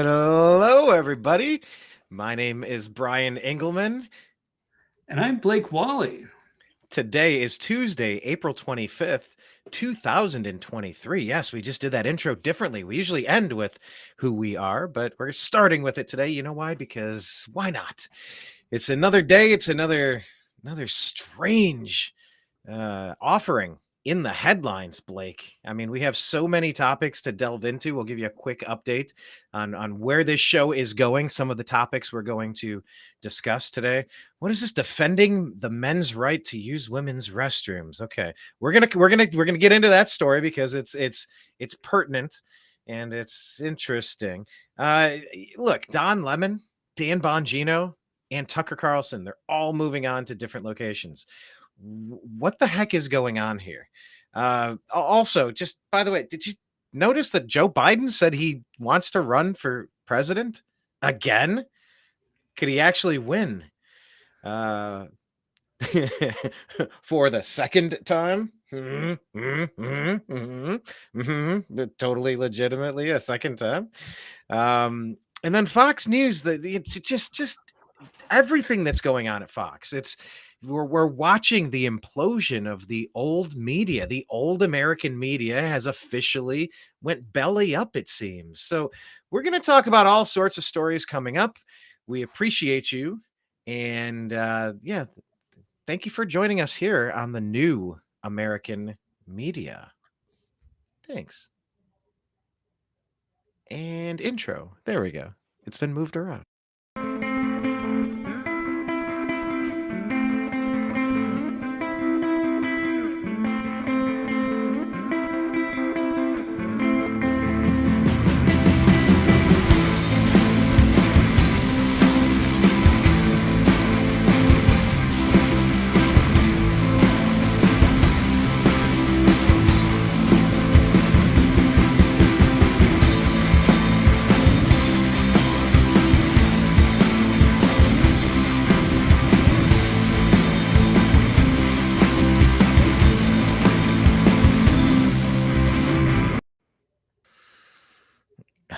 Hello, everybody. My name is Brian Engelman. And I'm Blake Walley. Today is Tuesday, April 25th, 2023. Yes, we just did that intro differently. We usually end with who we are, but we're starting with it today. You know why? Because why not? It's another day. It's another strange offering in the headlines, Blake. I mean, we have so many topics to delve into. We'll give you a quick update on where this show is going, some of the topics we're going to discuss today. What is this? Defending the men's right to use women's restrooms. Okay. We're going to get into that story because it's pertinent and it's interesting. Look, Don Lemon, Dan Bongino, and Tucker Carlson, they're all moving on to different locations. What the heck is going on here? Also, just by the way, did you notice that Joe Biden said he wants to run for president again? Could he actually win for the second time? Totally legitimately a second time. And then Fox News, just everything that's going on at Fox. We're watching the implosion of the old media. The old American media has officially went belly up, it seems. So we're going to talk about all sorts of stories coming up. We appreciate you. And thank you for joining us here on the new American media. Thanks. And intro. There we go. It's been moved around.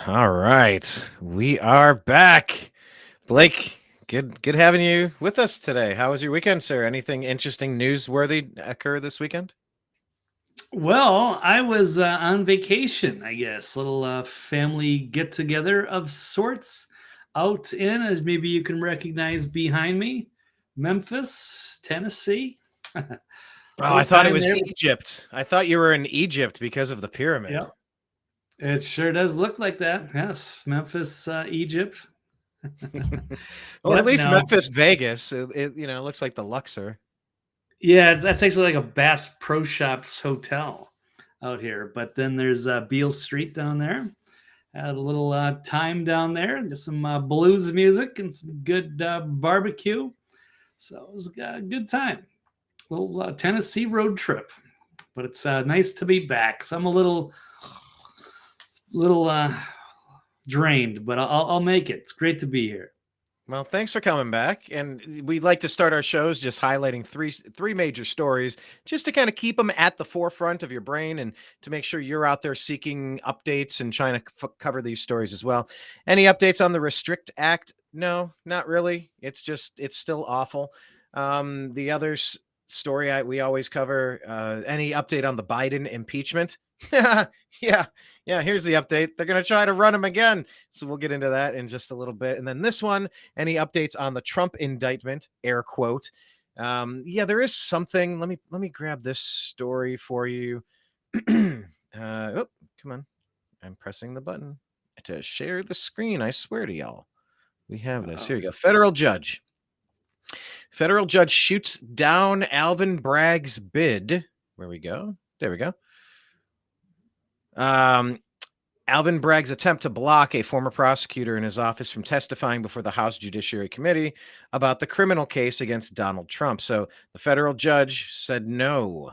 All right, we are back. Blake, good having you with us today. How was your weekend, sir? Anything interesting, newsworthy occur this weekend? Well, I was on vacation, I guess. Little family get together of sorts out in, as maybe you can recognize behind me, Memphis, Tennessee. Oh, I thought it was Egypt. I thought you were in Egypt because of the pyramid. Yep. It sure does look like that. Yes, Memphis, Egypt. Or at least Memphis, Vegas. It looks like the Luxor. Yeah, that's actually like a Bass Pro Shops hotel out here. But then there's Beale Street down there. Had a little time down there, just some blues music and some good barbecue. So it was a good time. A little Tennessee road trip. But it's nice to be back. So I'm a little drained, but I'll make it. It's great to be here. Well, thanks for coming back. And we'd like to start our shows just highlighting three major stories, just to kind of keep them at the forefront of your brain and to make sure you're out there seeking updates and trying to cover these stories as well. Any updates on the Restrict Act? No, not really. It's still awful. The other story we always cover, any update on the Biden impeachment? Yeah, here's the update. They're going to try to run him again. So we'll get into that in just a little bit. And then this one, any updates on the Trump indictment, air quote. There is something. Let me grab this story for you. Come on. I'm pressing the button to share the screen. I swear to y'all. We have this. Here you go. Federal judge shoots down Alvin Bragg's bid. Where we go? There we go. Alvin Bragg's attempt to block a former prosecutor in his office from testifying before the House Judiciary Committee about the criminal case against Donald Trump. So the federal judge said no.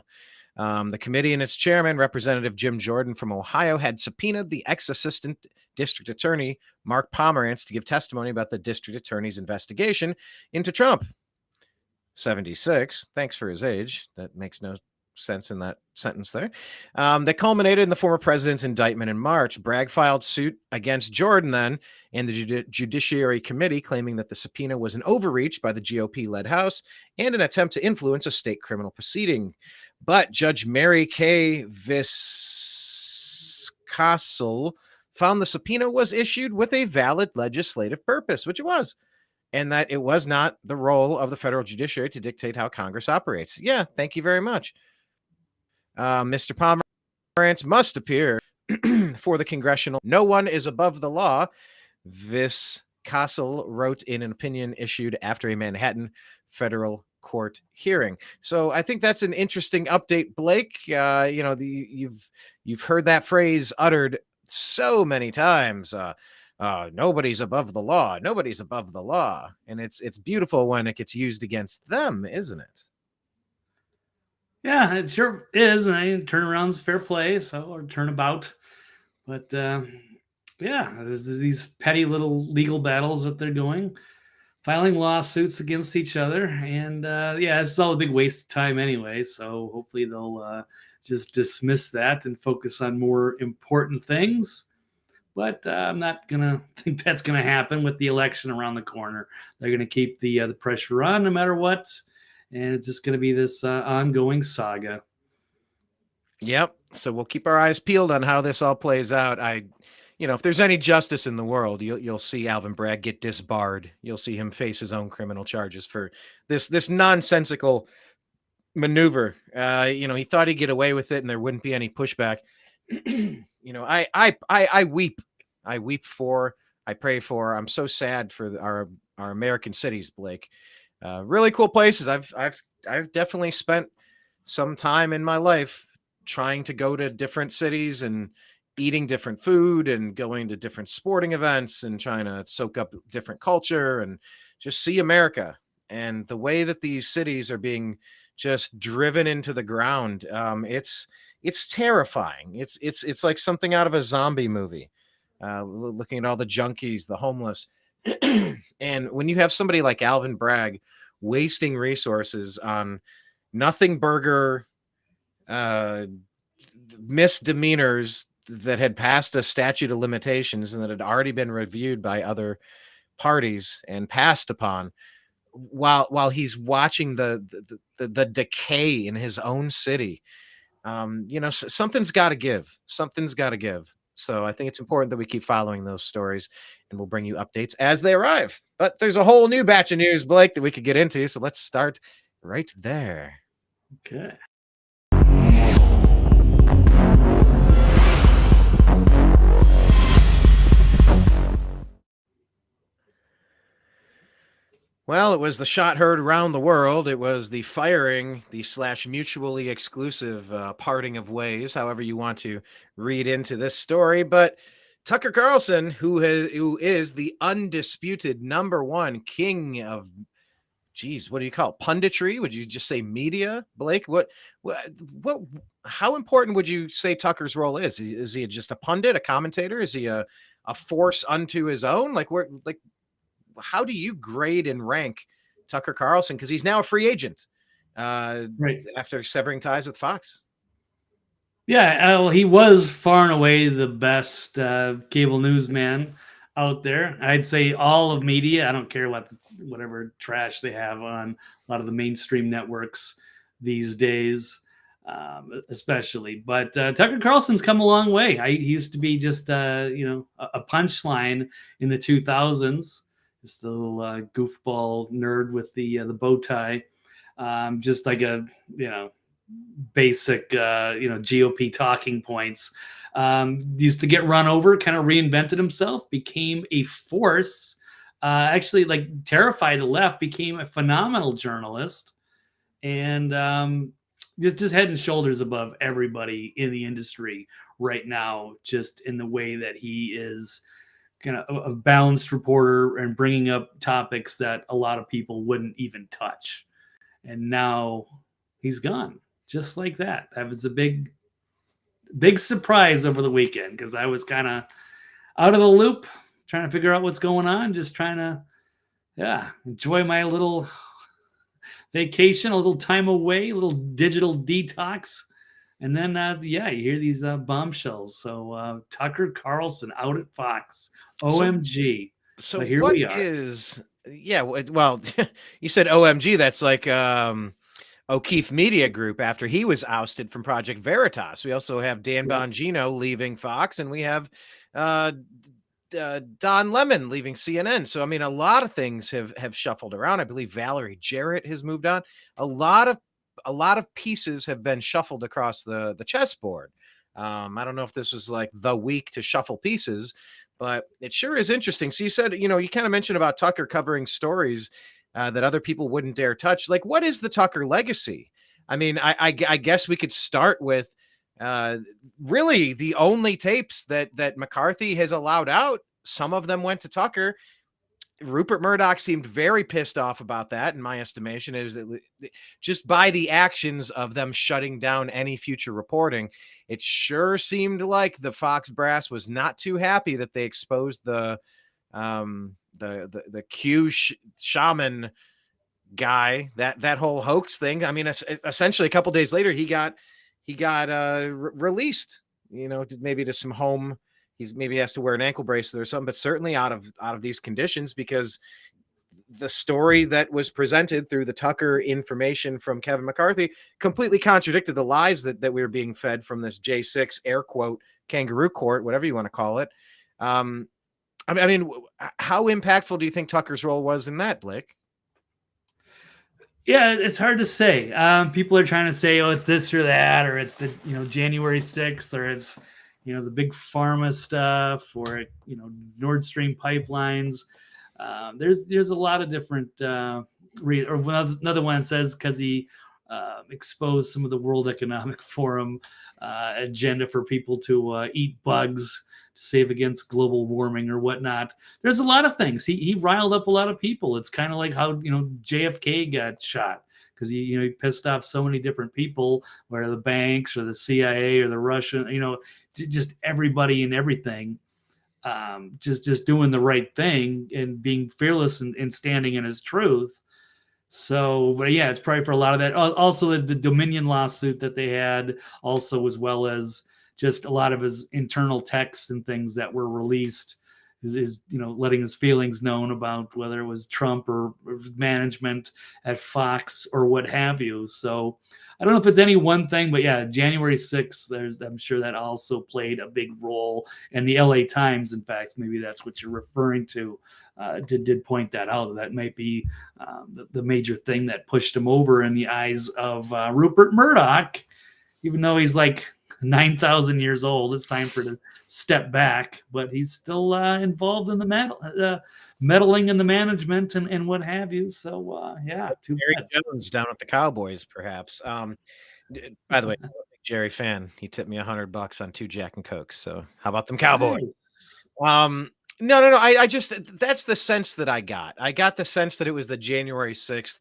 The committee and its chairman, Representative Jim Jordan from Ohio, had subpoenaed the ex-assistant district attorney, Mark Pomerantz, to give testimony about the district attorney's investigation into Trump. 76. Thanks for his age. That makes no sense in that sentence there. That culminated in the former president's indictment in March. Bragg filed suit against Jordan then and the Judiciary Committee, claiming that the subpoena was an overreach by the GOP-led House and an attempt to influence a state criminal proceeding. But Judge Mary Kay Viscassel found the subpoena was issued with a valid legislative purpose, which it was, and that it was not the role of the federal judiciary to dictate how Congress operates. Yeah, thank you very much. Mr. Pomerantz must appear for the congressional. No one is above the law, Viscassel wrote in an opinion issued after a Manhattan federal court hearing. So I think that's an interesting update, Blake. You've heard that phrase uttered so many times. Nobody's above the law. Nobody's above the law. And it's beautiful when it gets used against them, isn't it? Yeah, it sure is. And turnaround's fair play, or turnabout. But yeah, there's these petty little legal battles that they're going, filing lawsuits against each other. And yeah, it's all a big waste of time anyway. So hopefully they'll just dismiss that and focus on more important things. But I'm not going to think that's going to happen with the election around the corner. They're going to keep the pressure on no matter what. And it's just going to be this ongoing saga. Yep. So we'll keep our eyes peeled on how this all plays out. If there's any justice in the world, you'll see Alvin Bragg get disbarred. You'll see him face his own criminal charges for this nonsensical maneuver. He thought he'd get away with it and there wouldn't be any pushback. I weep. I pray for. I'm so sad for our American cities, Blake. Really cool places. I've definitely spent some time in my life trying to go to different cities and eating different food and going to different sporting events and trying to soak up different culture and just see America. And the way that these cities are being just driven into the ground, it's terrifying. It's like something out of a zombie movie. Looking at all the junkies, the homeless. And when you have somebody like Alvin Bragg wasting resources on nothing burger misdemeanors that had passed a statute of limitations and that had already been reviewed by other parties and passed upon, while he's watching the decay in his own city, something's got to give. Something's got to give. So I think it's important that we keep following those stories, and we'll bring you updates as they arrive. But there's a whole new batch of news, Blake, that we could get into. So let's start right there. Okay. Well, it was the shot heard around the world. It was the firing, the / mutually exclusive parting of ways, however you want to read into this story. But Tucker Carlson, who is the undisputed #1 king of, what do you call it? Punditry? Would you just say media, Blake? How important would you say Tucker's role is? Is he just a pundit, a commentator? Is he a force unto his own? How do you grade and rank Tucker Carlson? Because he's now a free agent right after severing ties with Fox. Yeah, well, he was far and away the best cable newsman out there. I'd say all of media. I don't care whatever trash they have on a lot of the mainstream networks these days, especially. But Tucker Carlson's come a long way. He used to be just a punchline in the 2000s. Just a little goofball nerd with the bow tie, just like a basic GOP talking points. Used to get run over, kind of reinvented himself, became a force. Actually, terrified the left, became a phenomenal journalist, and just head and shoulders above everybody in the industry right now. Just in the way that he is kind of a balanced reporter and bringing up topics that a lot of people wouldn't even touch. And now he's gone just like that. That was a big surprise over the weekend because I was kind of out of the loop, trying to figure out what's going on, just trying to, enjoy my little vacation, a little time away, a little digital detox. And then, yeah, you hear these bombshells. So Tucker Carlson out at Fox, So OMG. so But here what we are. is yeah, well, you said OMG, that's like O'Keefe Media Group after he was ousted from Project Veritas. We also have Dan Yep. Bongino leaving Fox, and we have uh, Don Lemon leaving CNN. So I mean, a lot of things have shuffled around. I believe Valerie Jarrett has moved on. A lot of pieces have been shuffled across the chessboard. I don't know if this was like the week to shuffle pieces, but it sure is interesting. So you said, you kind of mentioned about Tucker covering stories that other people wouldn't dare touch. Like, what is the Tucker legacy? I mean, I guess we could start with uh, really the only tapes that McCarthy has allowed out. Some of them went to Tucker. Rupert Murdoch seemed very pissed off about that, in my estimation. Is just by the actions of them shutting down any future reporting, it sure seemed like the Fox brass was not too happy that they exposed the Q shaman guy, that whole hoax thing. I mean, essentially a couple days later, he got released. Maybe to some home. He's maybe has to wear an ankle bracelet or something, but certainly out of these conditions, because the story that was presented through the Tucker information from Kevin McCarthy completely contradicted the lies that we were being fed from this J6 air quote kangaroo court, whatever you want to call it. I mean, how impactful do you think Tucker's role was in that, Blake? Yeah, it's hard to say. People are trying to say, oh, it's this or that, or it's the January 6th, or it's the big pharma stuff, or Nord Stream pipelines. There's a lot of different. Or another one says because he exposed some of the World Economic Forum agenda for people to eat bugs to save against global warming or whatnot. There's a lot of things. He riled up a lot of people. It's kind of like how JFK got shot because he pissed off so many different people, whether the banks or the CIA or the Russian, just everybody and everything. Just doing the right thing and being fearless and standing in his truth. So, but yeah, it's probably for a lot of that. Also, the Dominion lawsuit that they had, also as well as just a lot of his internal texts and things that were released, is letting his feelings known about whether it was Trump or management at Fox or what have you. So, I don't know if it's any one thing, but yeah, January 6th, I'm sure that also played a big role. And the LA Times, in fact, maybe that's what you're referring to, did point that out. That might be the major thing that pushed him over in the eyes of Rupert Murdoch, even though he's like 9,000 years old. It's time for him to step back, but he's still involved in the meddling in the management and what have you. So yeah, too Jerry bad. Jones down at the Cowboys, perhaps. By the way, I'm a big Jerry fan. He tipped me $100 on 2 Jack and Cokes. So how about them Cowboys? Nice. No. I just that's the sense that I got. I got the sense that it was the January 6th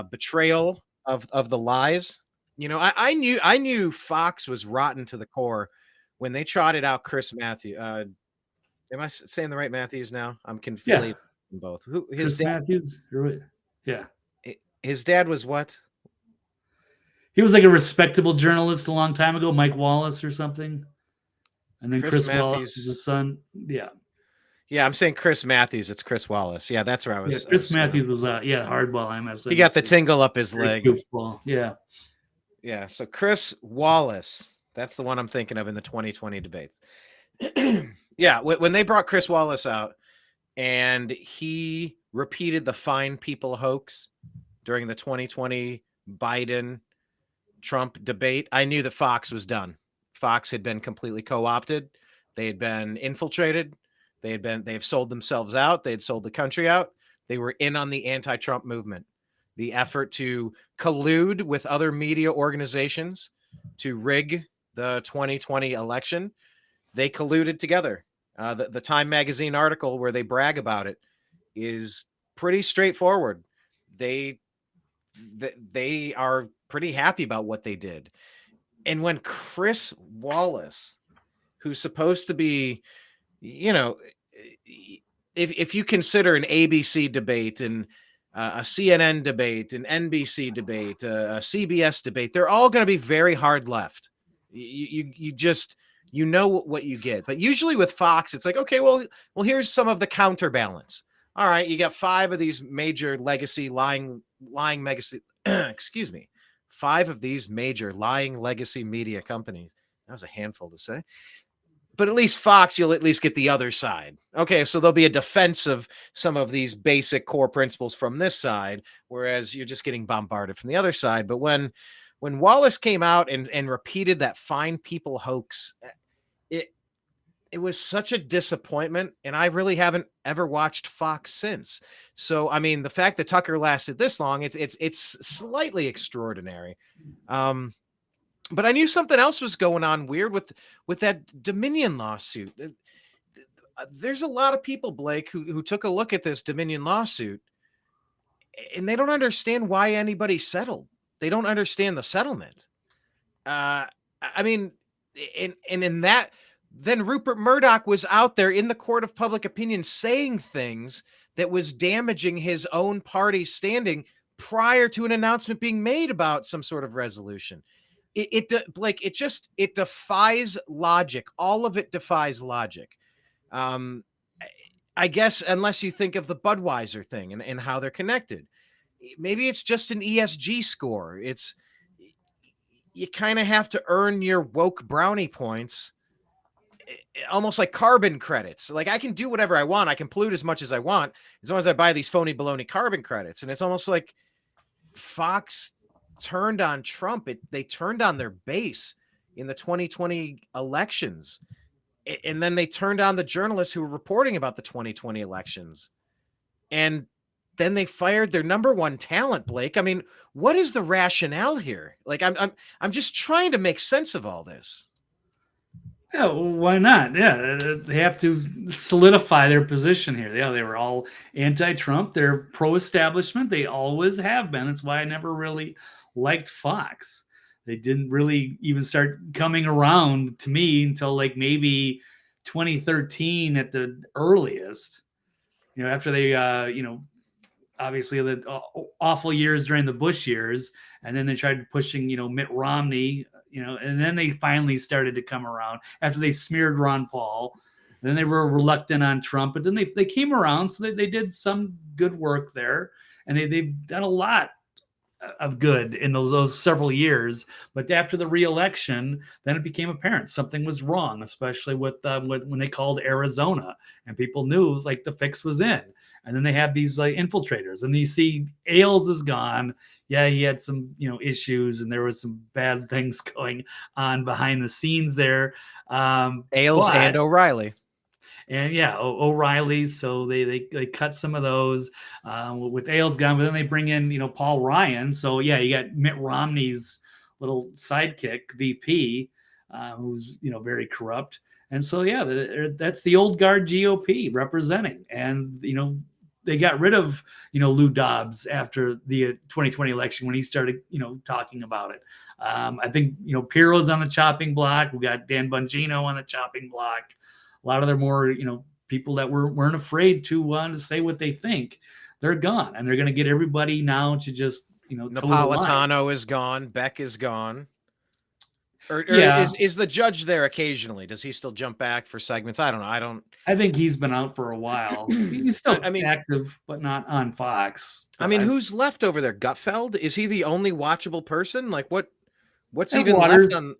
betrayal of the lies. I knew Fox was rotten to the core when they trotted out Chris Matthews. Am I saying the right Matthews now? I'm conflating both. Who his Chris dad? Matthews? Yeah. His dad was what? He was like a respectable journalist a long time ago, Mike Wallace or something. And then Chris Wallace is his son. Yeah. Yeah, I'm saying Chris Matthews. It's Chris Wallace. Yeah, that's where I was. Yeah, Chris Matthews was hardball MSNBC. He got the tingle up his leg. Goofball. Yeah. Yeah, so Chris Wallace. That's the one I'm thinking of in the 2020 debates. Yeah, when they brought Chris Wallace out and he repeated the fine people hoax during the 2020 Biden Trump debate, I knew that Fox was done. Fox had been completely co-opted. They had been infiltrated. They have sold themselves out. They had sold the country out. They were in on the anti-Trump movement, the effort to collude with other media organizations to rig the 2020 election. They colluded together. The Time magazine article where they brag about it is pretty straightforward. They are pretty happy about what they did. And when Chris Wallace, who's supposed to be, if you consider an ABC debate and a CNN debate, an NBC debate, a CBS debate, they're all going to be very hard left. You just what you get. But usually with Fox, it's like, okay, well, here's some of the counterbalance. All right, you got 5 of these major legacy lying legacy. Excuse me, 5 of these major lying legacy media companies. That was a handful to say. But at least Fox, you'll at least get the other side. Okay, so there'll be a defense of some of these basic core principles from this side, whereas you're just getting bombarded from the other side. But when Wallace came out and repeated that fine people hoax, it was such a disappointment, and I really haven't ever watched Fox since. So, I mean, the fact that Tucker lasted this long, it's slightly extraordinary. But I knew something else was going on weird with that Dominion lawsuit. There's a lot of people, Blake, who took a look at this Dominion lawsuit, and they don't understand why anybody settled. They don't understand the settlement. I mean, in that, then Rupert Murdoch was out there in the court of public opinion saying things that was damaging his own party's standing prior to an announcement being made about some sort of resolution. Blake, it defies logic. All of it defies logic. I guess unless you think of the Budweiser thing and how they're connected. Maybe it's just an ESG score. You kind of have to earn your woke brownie points, almost like carbon credits. Like, I can do whatever I want. I can pollute as much as I want as long as I buy these phony baloney carbon credits. And it's almost like Fox turned on Trump. They turned on their base in the 2020 elections. And then they turned on the journalists who were reporting about the 2020 elections. And then they fired their number one talent, Blake. I mean, what is the rationale here? Like, I'm just trying to make sense of all this. Yeah, well, why not? Yeah, they have to solidify their position here. Yeah, they were all anti-Trump. They're pro-establishment. They always have been. That's why I never really liked Fox. They didn't really even start coming around to me until like maybe 2013 at the earliest. After they, obviously the awful years during the Bush years, and then they tried pushing, Mitt Romney, and then they finally started to come around after they smeared Ron Paul. And then they were reluctant on Trump, but then they came around, so they did some good work there, and they've done a lot of good in those several years. But after the re-election, then it became apparent something was wrong, especially with when they called Arizona, and people knew like the fix was in. And then they have these like infiltrators, and you see Ailes is gone. Yeah, he had some issues, and there was some bad things going on behind the scenes there. Ailes and O'Reilly. And yeah, O'Reilly. So they cut some of those with Ailes gone, but then they bring in Paul Ryan. So yeah, you got Mitt Romney's little sidekick VP, who's very corrupt. And so yeah, that's the old guard GOP representing. And they got rid of Lou Dobbs after the 2020 election when he started talking about it. I think Piro's on the chopping block. We got Dan Bongino on the chopping block. A lot of their more people that weren't afraid to say what they think, they're gone, and they're going to get everybody now to just Napolitano is gone. Beck is gone. Or yeah. Is the judge there occasionally? Does he still jump back for segments? I don't know. I think he's been out for a while. He's still active, but not on Fox. I mean, who's left over there? Gutfeld? Is he the only watchable person? Like, what's even Waters, left on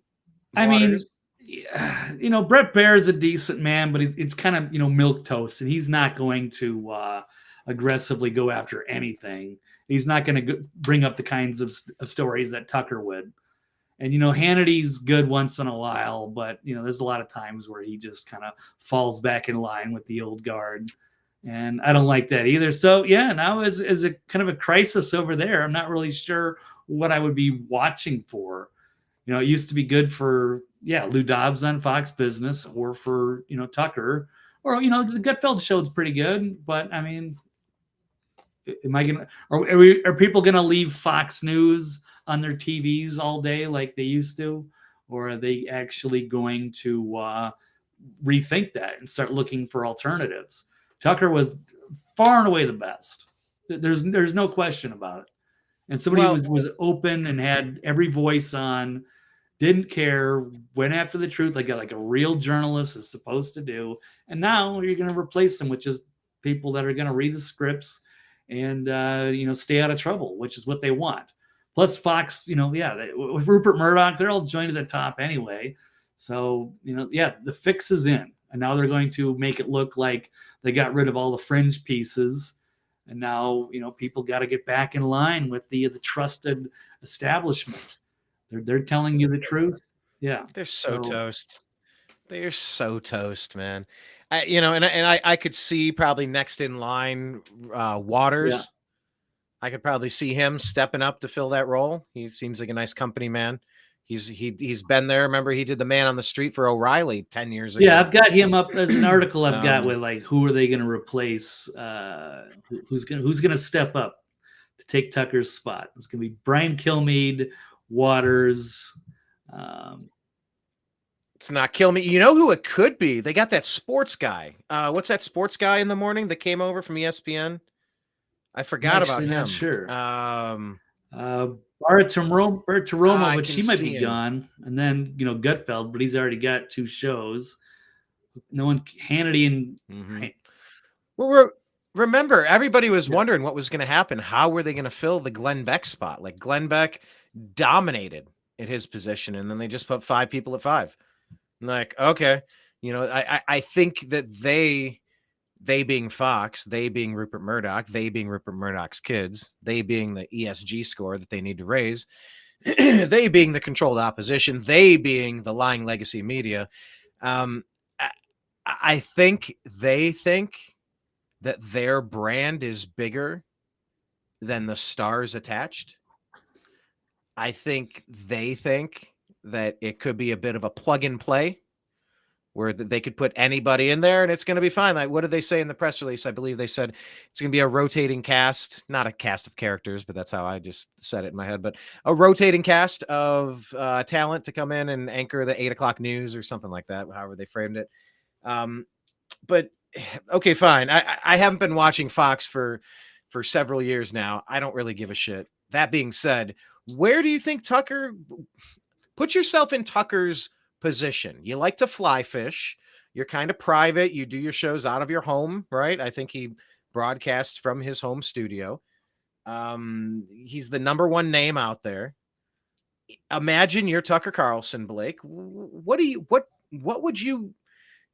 Waters? I mean, Brett Baer is a decent man, but it's kind of, milquetoast, and he's not going to aggressively go after anything. He's not going to bring up the kinds of stories that Tucker would. And, Hannity's good once in a while, but, there's a lot of times where he just kind of falls back in line with the old guard. And I don't like that either. So, yeah, now is a kind of a crisis over there. I'm not really sure what I would be watching for. It used to be good for, Lou Dobbs on Fox Business, or for, Tucker, or, the Gutfeld show's pretty good. But, I mean, are people going to leave Fox News on their TVs all day like they used to? Or are they actually going to rethink that and start looking for alternatives? Tucker was far and away the best. There's no question about it. And somebody Well, was open and had every voice on, didn't care, went after the truth like a real journalist is supposed to do. And now you're going to replace them with just people that are going to read the scripts and stay out of trouble, which is what they want. Plus Fox, with Rupert Murdoch, they're all joined at the top anyway. So the fix is in, and now they're going to make it look like they got rid of all the fringe pieces. And now, people got to get back in line with the trusted establishment. They're telling you the truth. Yeah. they're so toast. They're so toast, man. I could see probably next in line, Waters. Yeah. I could probably see him stepping up to fill that role. He seems like a nice company man. He's been there. Remember, he did the man on the street for O'Reilly 10 years ago. Yeah, I've got him up as an article I've got with like, who are they going to replace? Who's gonna step up to take Tucker's spot? It's going to be Brian Kilmeade, Waters. It's not Kilmeade. You know who it could be? They got that sports guy. What's that sports guy in the morning that came over from ESPN? I forgot about him. Not sure. Bartiromo, but she might be gone. And then Gutfeld, but he's already got 2 shows. No one, Hannity and. Mm-hmm. Well, remember, everybody was wondering what was going to happen. How were they going to fill the Glenn Beck spot? Like, Glenn Beck dominated at his position, and then they just put 5 people at 5. I'm like, okay, I think that they being Fox, they being Rupert Murdoch, they being Rupert Murdoch's kids, they being the ESG score that they need to raise, they being the controlled opposition, they being the lying legacy media. I think they think that their brand is bigger than the stars attached. I think they think that it could be a bit of a plug and play where they could put anybody in there and it's going to be fine. Like, what did they say in the press release? I believe they said it's going to be a rotating cast, not a cast of characters, but that's how I just said it in my head, but a rotating cast of talent to come in and anchor the 8:00 news or something like that, however they framed it. But okay, fine. I haven't been watching Fox for several years now. I don't really give a shit. That being said, where do you think Tucker, put yourself in Tucker's position? You like to fly fish. You're kind of private. You do your shows out of your home, right? I think he broadcasts from his home studio. He's the number 1 name out there. Imagine you're Tucker Carlson, Blake. What would you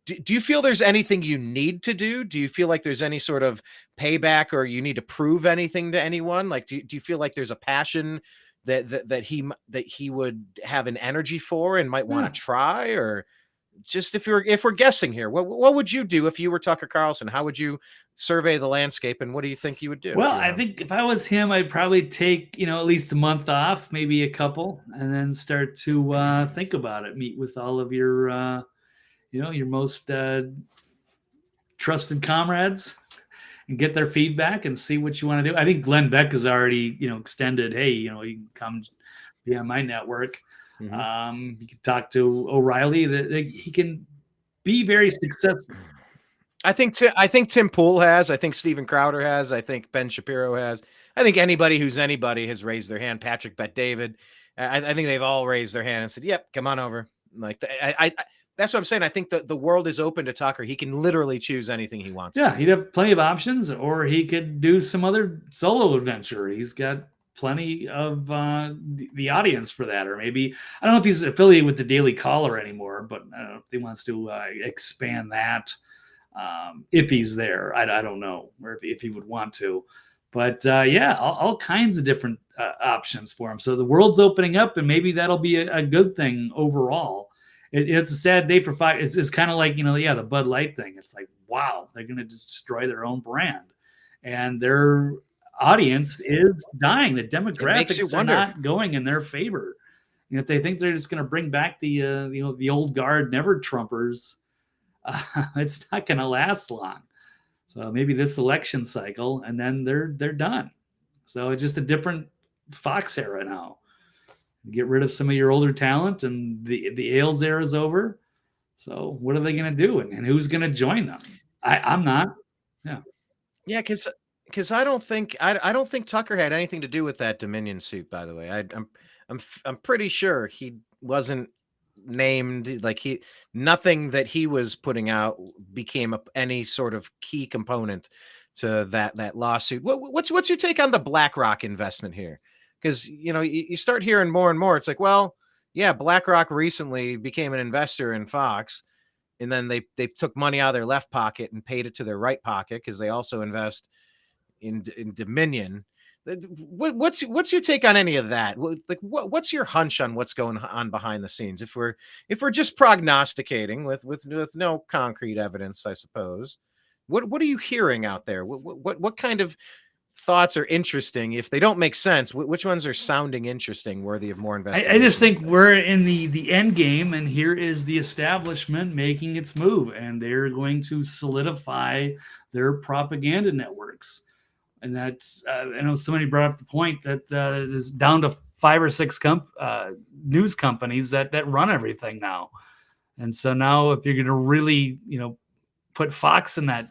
do? You feel there's anything you need to do? Do you feel like there's any sort of payback or you need to prove anything to anyone? Like, do you feel like there's a passion that he would have an energy for and might want to try? Or just if we're guessing here, what would you do if you were Tucker Carlson? How would you survey the landscape, and what do you think you would do? Well, I think if I was him, I'd probably take at least a month off, maybe a couple, and then start to think about it. Meet with all of your your most trusted comrades and get their feedback and see what you want to do. I think Glenn Beck has already, extended, hey, you can come be on my network. Mm-hmm. You can talk to O'Reilly, that he can be very successful. I think Tim Pool has. I think Steven Crowder has. I think Ben Shapiro has. I think anybody who's anybody has raised their hand. Patrick Bet-David. I think they've all raised their hand and said, "Yep, come on over." Like I that's what I'm saying. I think that the world is open to Tucker. He can literally choose anything he wants. Yeah, he'd have plenty of options, or he could do some other solo adventure. He's got plenty of the audience for that. Or maybe, I don't know if he's affiliated with the Daily Caller anymore, but I don't know if he wants to expand that. If he's there, I don't know, or if he would want to. But all kinds of different options for him. So the world's opening up, and maybe that'll be a good thing overall. It's a sad day for Fox. It's kind of like, the Bud Light thing. It's like, wow, they're going to destroy their own brand. And their audience is dying. The demographics are not going in their favor. If they think they're just going to bring back the old guard never Trumpers, it's not going to last long. So maybe this election cycle, and then they're done. So it's just a different Fox era now. Get rid of some of your older talent, and the Ailes era is over. So what are they going to do, and who's going to join them? I'm not. Yeah, because because I don't think Tucker had anything to do with that Dominion suit. By the way, I'm pretty sure he wasn't named. Like nothing that he was putting out became any sort of key component to that lawsuit. What's your take on the BlackRock investment here? Because you start hearing more and more. It's like, well, yeah, BlackRock recently became an investor in Fox, and then they took money out of their left pocket and paid it to their right pocket because they also invest in Dominion. What's your take on any of that? What's your hunch on what's going on behind the scenes? If we're just prognosticating with no concrete evidence, I suppose. What are you hearing out there? What kind of thoughts are interesting? If they don't make sense, which ones are sounding interesting, worthy of more investigation? I just think we're in the end game, and here is the establishment making its move, and they're going to solidify their propaganda networks. And that's I know somebody brought up the point that is down to 5 or 6 news companies that run everything now. And so now, if you're going to really put Fox in that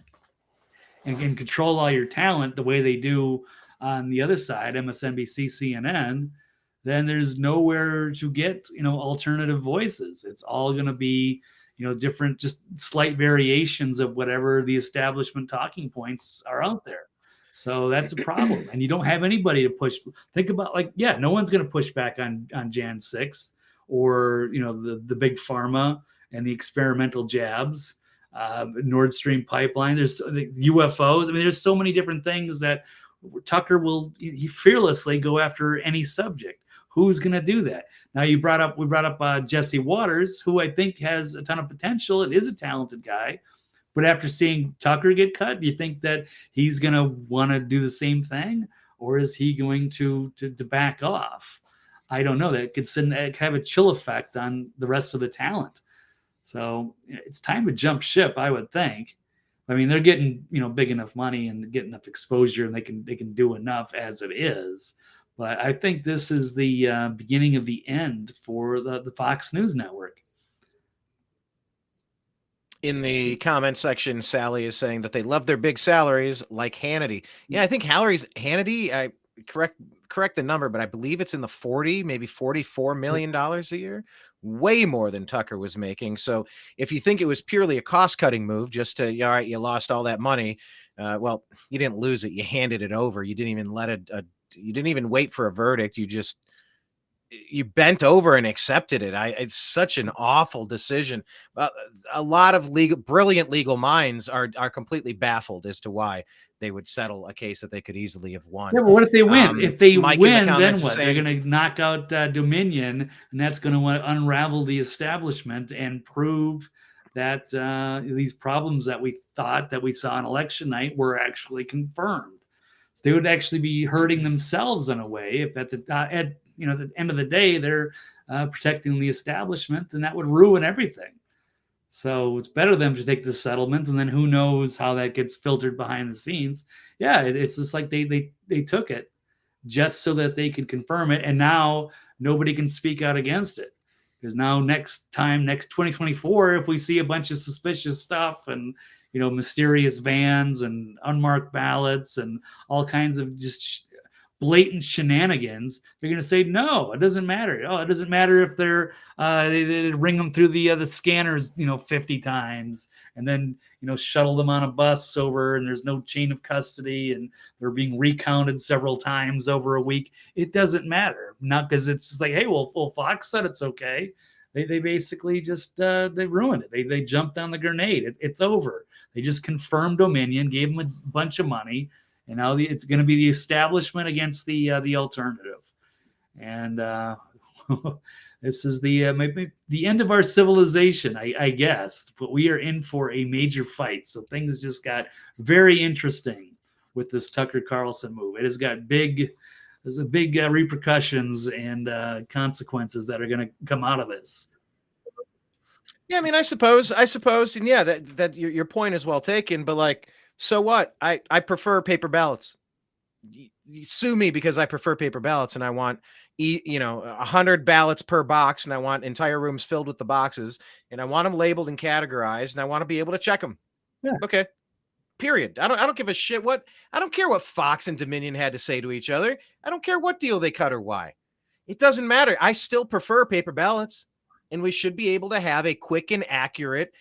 and can control all your talent the way they do on the other side, MSNBC, CNN, then there's nowhere to get alternative voices. It's all going to be different, just slight variations of whatever the establishment talking points are out there. So that's a problem. And you don't have anybody to push. Think about no one's going to push back on Jan 6th or, the big pharma and the experimental jabs, Nord Stream pipeline. There's the UFOs. I mean, there's so many different things that Tucker he fearlessly go after any subject. Who's going to do that? Now we brought up Jesse Waters, who I think has a ton of potential and is a talented guy. But after seeing Tucker get cut, do you think that he's going to want to do the same thing, or is he going to back off? I don't know. That could have a chill effect on the rest of the talent. So it's time to jump ship, I would think. I mean, they're getting big enough money and get enough exposure, and they can do enough as it is. But I think this is the beginning of the end for the Fox News Network. In the comment section, Sally is saying that they love their big salaries like Hannity. Yeah, I think Hannity, I correct the number, but I believe it's in the 40, maybe $44 million a year, way more than Tucker was making. So if you think it was purely a cost-cutting move, just to, all right, you lost all that money. Well, you didn't lose it. You handed it over. You didn't even you didn't even wait for a verdict. You bent over and accepted it. It's such an awful decision. A lot of brilliant legal minds are completely baffled as to why they would settle a case that they could easily have won. Yeah, but what if they win? If they Mike win, then what? Saying, they're going to knock out Dominion, and that's going to unravel the establishment and prove that these problems that we thought that we saw on election night were actually confirmed. So they would actually be hurting themselves in a way if at the end of the day they're protecting the establishment, and that would ruin everything. So it's better them to take the settlement, and then who knows how that gets filtered behind the scenes. Yeah, it's just like they took it just so that they could confirm it, and now nobody can speak out against it. Because now next 2024, if we see a bunch of suspicious stuff and mysterious vans and unmarked ballots and all kinds of just blatant shenanigans, they're going to say, no, it doesn't matter. Oh, it doesn't matter if they ring them through the scanners, 50 times and then, shuttle them on a bus over, and there's no chain of custody and they're being recounted several times over a week. It doesn't matter. Not because it's just like, hey, well, Fox said it's okay. They basically just, they ruined it. They jumped on the grenade. It's over. They just confirmed Dominion, gave them a bunch of money. And now it's going to be the establishment against the alternative, and this is the end of our civilization, I guess. But we are in for a major fight. So things just got very interesting with this Tucker Carlson move. It has got big repercussions and consequences that are going to come out of this. Yeah, I mean, I suppose, and yeah, that your point is well taken. But so what? I prefer paper ballots. You sue me because I prefer paper ballots, and I want 100 ballots per box, and I want entire rooms filled with the boxes, and I want them labeled and categorized, and I want to be able to check them. Yeah. Okay, period. I don't give a shit I don't care what Fox and Dominion had to say to each other. I don't care what deal they cut or why. It doesn't matter. I still prefer paper ballots, and we should be able to have a quick and accurate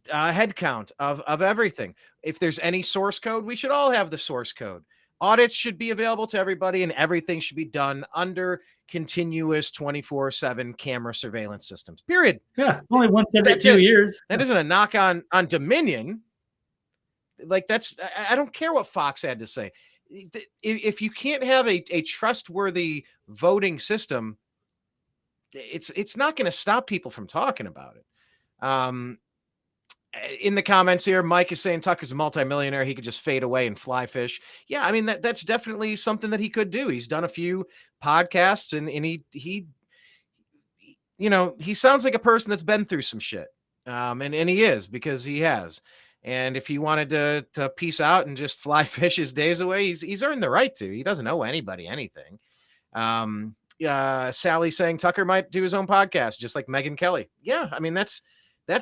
head count of everything. If there's any source code, we should all have the source code. Audits should be available to everybody, and everything should be done under continuous 24/7 camera surveillance systems. Period. Yeah, only once every 2 years. That isn't a knock on Dominion. Like I don't care what Fox had to say. If you can't have a trustworthy voting system, it's not going to stop people from talking about it. In the comments here, Mike is saying Tucker's a multimillionaire. He could just fade away and fly fish. Yeah, I mean that's definitely something that he could do. He's done a few podcasts, and he he sounds like a person that's been through some shit. And he is, because he has. And if he wanted to peace out and just fly fish his days away, he's earned the right to. He doesn't owe anybody anything. Sally saying Tucker might do his own podcast, just like Megyn Kelly. Yeah, I mean that's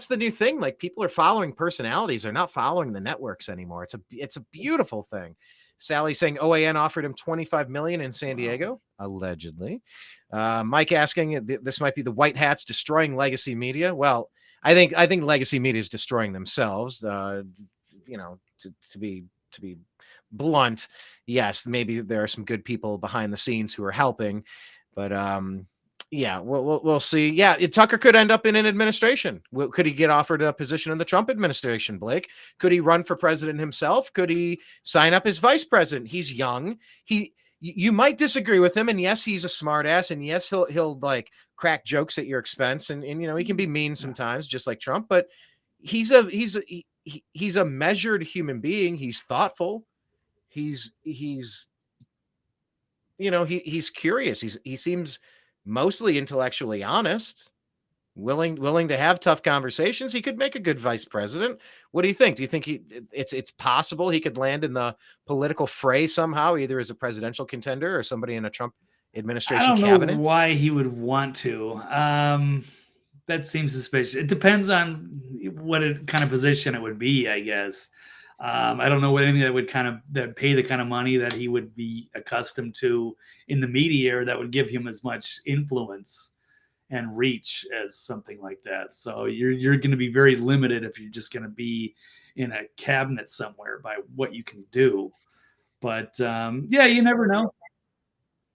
the new thing. Like, people are following personalities; they're not following the networks anymore. It's a beautiful thing. Sally saying OAN offered him $25 million in San Diego, allegedly. Mike asking, this might be the white hats destroying legacy media. Well, I think legacy media is destroying themselves. To be blunt, yes, maybe there are some good people behind the scenes who are helping, but yeah, we'll see. Yeah, Tucker could end up in an administration. Could he get offered a position in the Trump administration, Blake? Could he run for president himself? Could he sign up as vice president? He's young. You might disagree with him, and yes, he's a smart ass, and yes, he'll like crack jokes at your expense, and he can be mean sometimes, just like Trump, but he's a measured human being. He's thoughtful. He's curious. He seems mostly intellectually honest, willing to have tough conversations. He could make a good vice president. What do you think? Do you think it's possible he could land in the political fray somehow, either as a presidential contender or somebody in a Trump administration cabinet? I don't know why he would want to. That seems suspicious. It depends on what kind of position it would be, I guess. I don't know anything that would that pay the kind of money that he would be accustomed to in the media, or that would give him as much influence and reach as something like that. So you're going to be very limited if you're just going to be in a cabinet somewhere by what you can do. But yeah, you never know.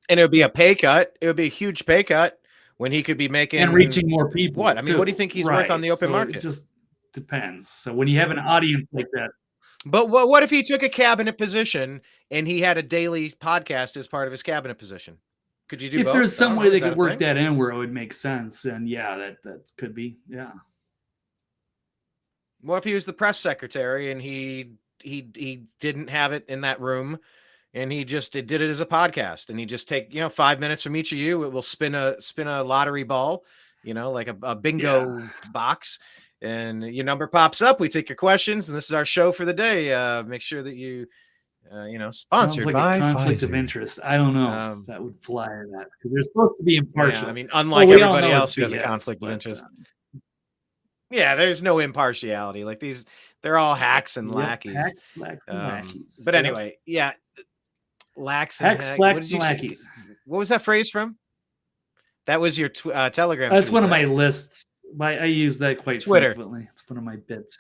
And it would be a pay cut. It would be a huge pay cut when he could be making and reaching more people. What? I mean, what do you think he's worth on the open market? It just depends. So when you have an audience like that. But what if he took a cabinet position and he had a daily podcast as part of his cabinet position? Could you do both? If there's some way they could work that in where it would make sense, then yeah, that could be, yeah. What if he was the press secretary and he didn't have it in that room, and he just did it as a podcast, and he just take 5 minutes from each of you. It will spin a lottery ball, like a bingo box. And your number pops up. We take your questions, and this is our show for the day. Make sure that you, sponsored like by a conflict Pfizer. Of interest. I don't know if that would fly or not, because they're supposed to be impartial. Yeah, I mean, unlike everybody else who has a conflict of interest. Yeah, there's no impartiality. Like they're all hacks and lackeys. Hacks and lackeys. But anyway, yeah, hacks and lackeys. What was that phrase from? That was your Telegram. That's one of my lists. I use that quite frequently. It's one of my bits.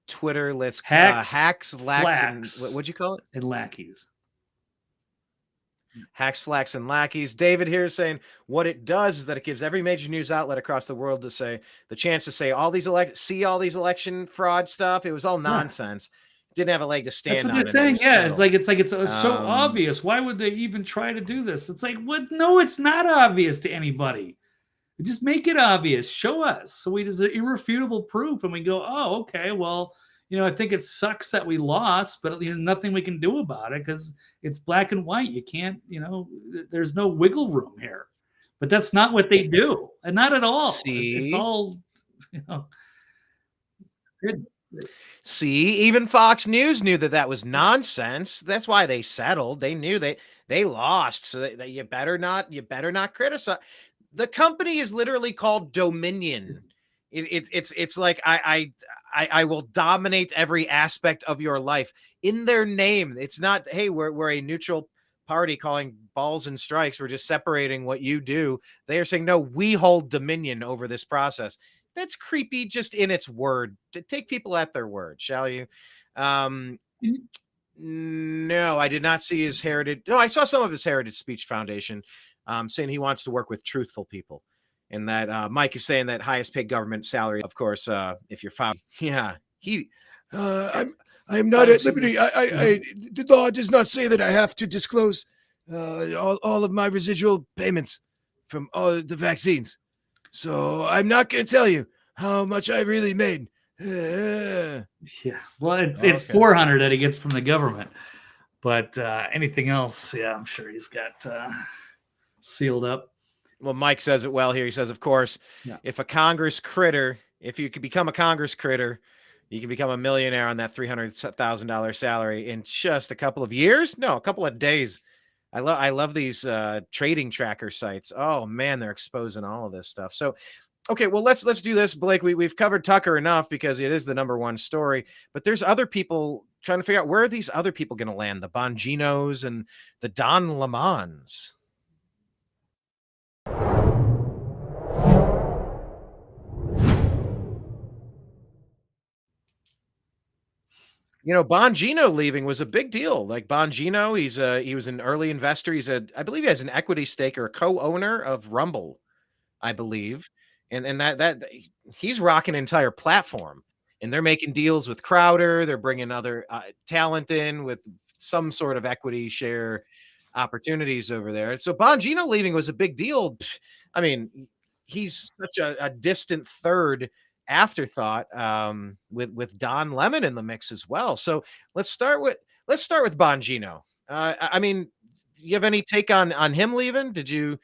Twitter list. Hacks, lacks, and what'd you call it? And lackeys. Hacks, flacks, and lackeys. David here is saying what it does is that it gives every major news outlet across the world the chance to say all these election fraud stuff. It was all nonsense. Didn't have a leg to stand on. That's what they're saying. Yeah, it's so obvious. Why would they even try to do this? It's like, what? No, it's not obvious to anybody. Just make it obvious. Show us. So there's an irrefutable proof, and we go, oh, okay, well, I think it sucks that we lost, but nothing we can do about it because it's black and white. You can't, there's no wiggle room here. But that's not what they do, and not at all. It's all, See, even Fox News knew that was nonsense. That's why they settled. They knew they lost, so that you better not criticize. The company is literally called Dominion. It's like I will dominate every aspect of your life in their name. It's not, hey, we're a neutral party calling balls and strikes. We're just separating what you do. They are saying, no, we hold dominion over this process. That's creepy just in its word. Take people at their word, shall you? Um, no, I did not see his Heritage. No, I saw some of his Heritage Speech Foundation saying he wants to work with truthful people. And that Mike is saying that highest paid government salary, of course, if you're found. Yeah, he. I am not at liberty. The law does not say that I have to disclose all of my residual payments from all the vaccines. So I'm not going to tell you how much I really made. Yeah, well, it's 400 that he gets from the government, but anything else, yeah, I'm sure he's got sealed up. Well, Mike says it well here. He says, of course, if you could become a Congress critter, you can become a millionaire on that $300,000 salary in just a couple of years. No, a couple of days. I love these trading tracker sites. Oh man, they're exposing all of this stuff. So, okay, well let's do this, Blake. We've covered Tucker enough because it is the number one story. But there's other people trying to figure out where are these other people going to land? The Bonginos and the Don Lemons. Bongino leaving was a big deal. Like Bongino, he was an early investor. I believe he has an equity stake or a co-owner of Rumble, I believe. And that he's rocking an entire platform. And they're making deals with Crowder. They're bringing other talent in with some sort of equity share opportunities over there. So Bongino leaving was a big deal. I mean, he's such a distant third afterthought with Don Lemon in the mix as well. So let's start with Bongino. I mean, do you have any take on him leaving? Did you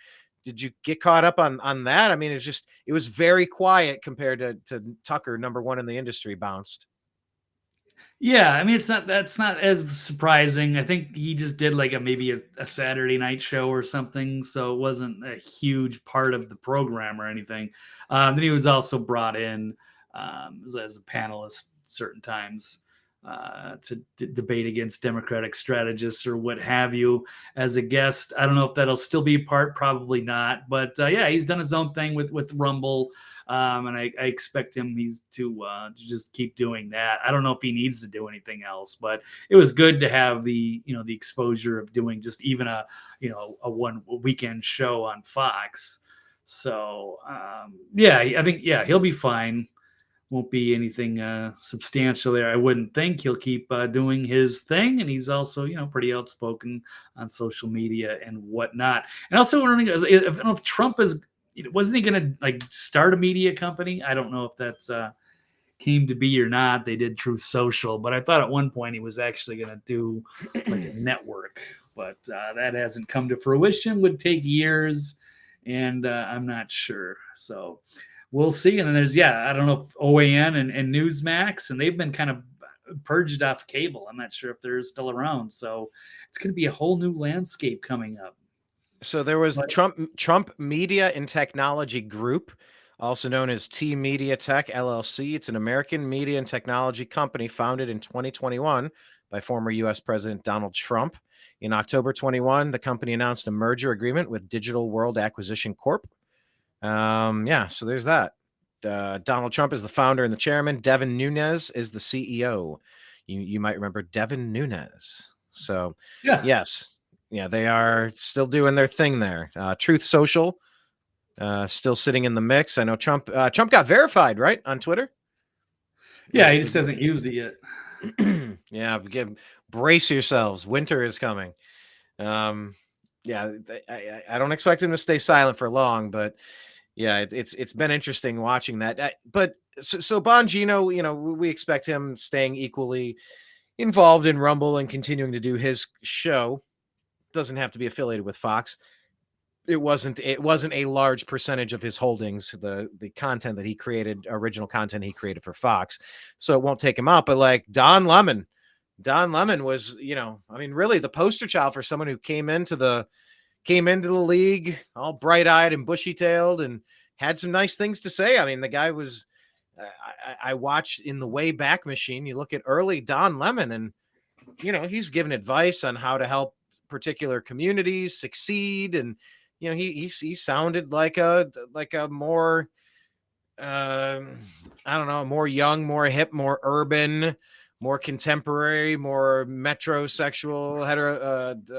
get caught up on that? I mean, it was very quiet compared to Tucker, number one in the industry, bounced. Yeah, I mean, that's not as surprising. I think he just did like maybe a Saturday night show or something, so it wasn't a huge part of the program or anything. Then he was also brought in as a panelist certain times to debate against Democratic strategists or what have you as a guest. I don't know if that'll still be a part, probably not. But yeah, he's done his own thing with Rumble, and I expect him to just keep doing that. I don't know if he needs to do anything else, but it was good to have the exposure of doing just even a one weekend show on Fox. So yeah, I think he'll be fine. Won't be anything substantial there, I wouldn't think. He'll keep doing his thing, and he's also, pretty outspoken on social media and whatnot. And also, I don't know if Trump wasn't he going to start a media company? I don't know if that's came to be or not. They did Truth Social, but I thought at one point he was actually going to do like a network, but that hasn't come to fruition. Would take years, and I'm not sure. So we'll see. And then there's, I don't know if OAN and Newsmax, and they've been kind of purged off cable. I'm not sure if they're still around. So it's going to be a whole new landscape coming up. So there was Trump Media and Technology Group, also known as T Media Tech LLC. It's an American media and technology company founded in 2021 by former U.S. President Donald Trump. In October 21, the company announced a merger agreement with Digital World Acquisition Corp. So there's that. Donald Trump is the founder and the chairman. Devin Nunes is the CEO. You might remember Devin Nunes. So yes, they are still doing their thing there. Truth Social, still sitting in the mix. I know Trump got verified, right, on Twitter. Yeah, he just hasn't used it yet. Yeah, brace yourselves. Winter is coming. I don't expect him to stay silent for long, but yeah, it's been interesting watching that. But so Bongino, we expect him staying equally involved in Rumble and continuing to do his show. Doesn't have to be affiliated with Fox. It wasn't a large percentage of his holdings, the content that he created, original content he created for Fox. So it won't take him out. But like Don Lemon was, really the poster child for someone who came into the league all bright-eyed and bushy-tailed and had some nice things to say. I mean, the guy was I watched in the Wayback Machine. You look at early Don Lemon, and he's given advice on how to help particular communities succeed, and he sounded like a more I don't know, more young, more hip, more urban, more contemporary, more metrosexual,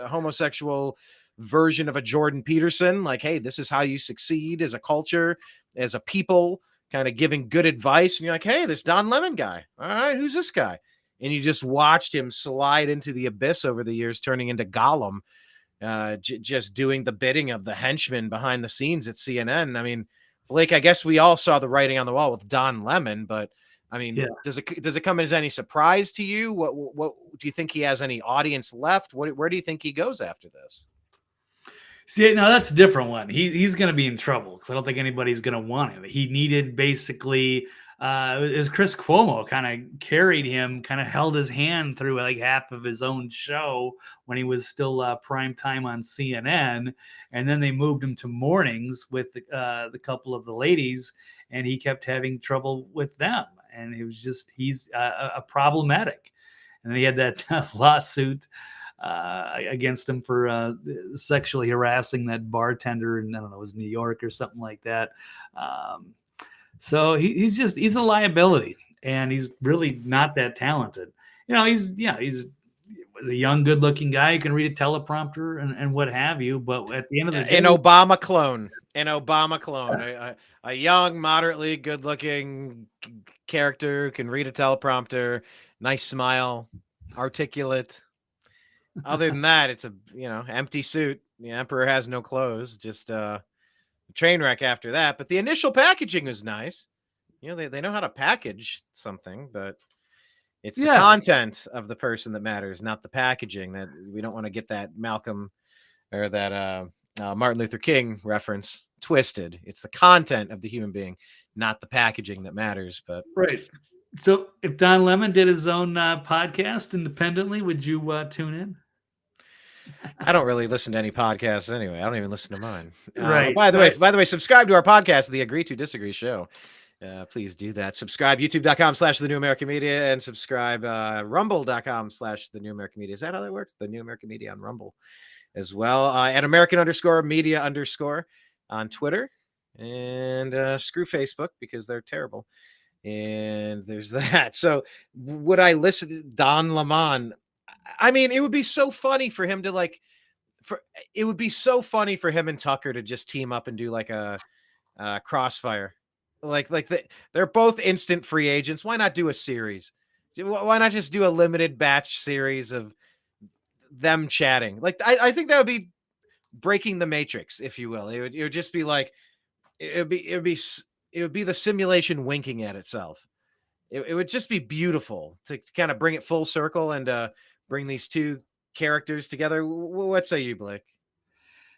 homosexual version of a Jordan Peterson. Like, hey, this is how you succeed as a culture, as a people, kind of giving good advice. And you're like, hey, this Don Lemon guy. All right, who's this guy? And you just watched him slide into the abyss over the years, turning into Gollum, just doing the bidding of the henchman behind the scenes at CNN. I mean, Blake, I guess we all saw the writing on the wall with Don Lemon, but I mean, Yeah. does it come as any surprise to you? What do you think he has any audience left? Where do you think he goes after this? See, now that's a different one. He's going to be in trouble because I don't think anybody's going to want him. He needed basically, as Chris Cuomo kind of carried him, kind of held his hand through like half of his own show when he was still prime time on CNN, and then they moved him to mornings with the couple of the ladies, and he kept having trouble with them, and it was just he's a problematic. And then he had that lawsuit against him for sexually harassing that bartender in, I don't know, it was New York or something like that. So he's a liability, and he's really not that talented. He's a young, good-looking guy who can read a teleprompter and what have you. But at the end of the day, an Obama clone, a young, moderately good-looking character who can read a teleprompter, nice smile, articulate. Other than that, it's a empty suit. The emperor has no clothes, just a train wreck after that. But the initial packaging was nice. They know how to package something, but it's the content of the person that matters, not the packaging. That we don't want to get that Malcolm or that Martin Luther King reference twisted. It's the content of the human being, not the packaging that matters. But right. So if Don Lemon did his own podcast independently, would you tune in? I don't really listen to any podcasts anyway. I don't even listen to mine. Right. By the way, subscribe to our podcast, The Agree to Disagree Show. Please do that. Subscribe youtube.com/The New American Media, and subscribe rumble.com/The New American Media. Is that how that works? The New American Media on Rumble as well. At American_media_ on Twitter, and screw Facebook because they're terrible. And there's that. So would I listen to Don Lemon? I mean, it would be so funny for him to it would be so funny for him and Tucker to just team up and do like a crossfire. They're both instant free agents. Why not do a series? Why not just do a limited batch series of them chatting? I think that would be breaking the matrix, if you will. It would just be like, it would be the simulation winking at itself. It would just be beautiful to kind of bring it full circle and bring these two characters together. What say you, Blake?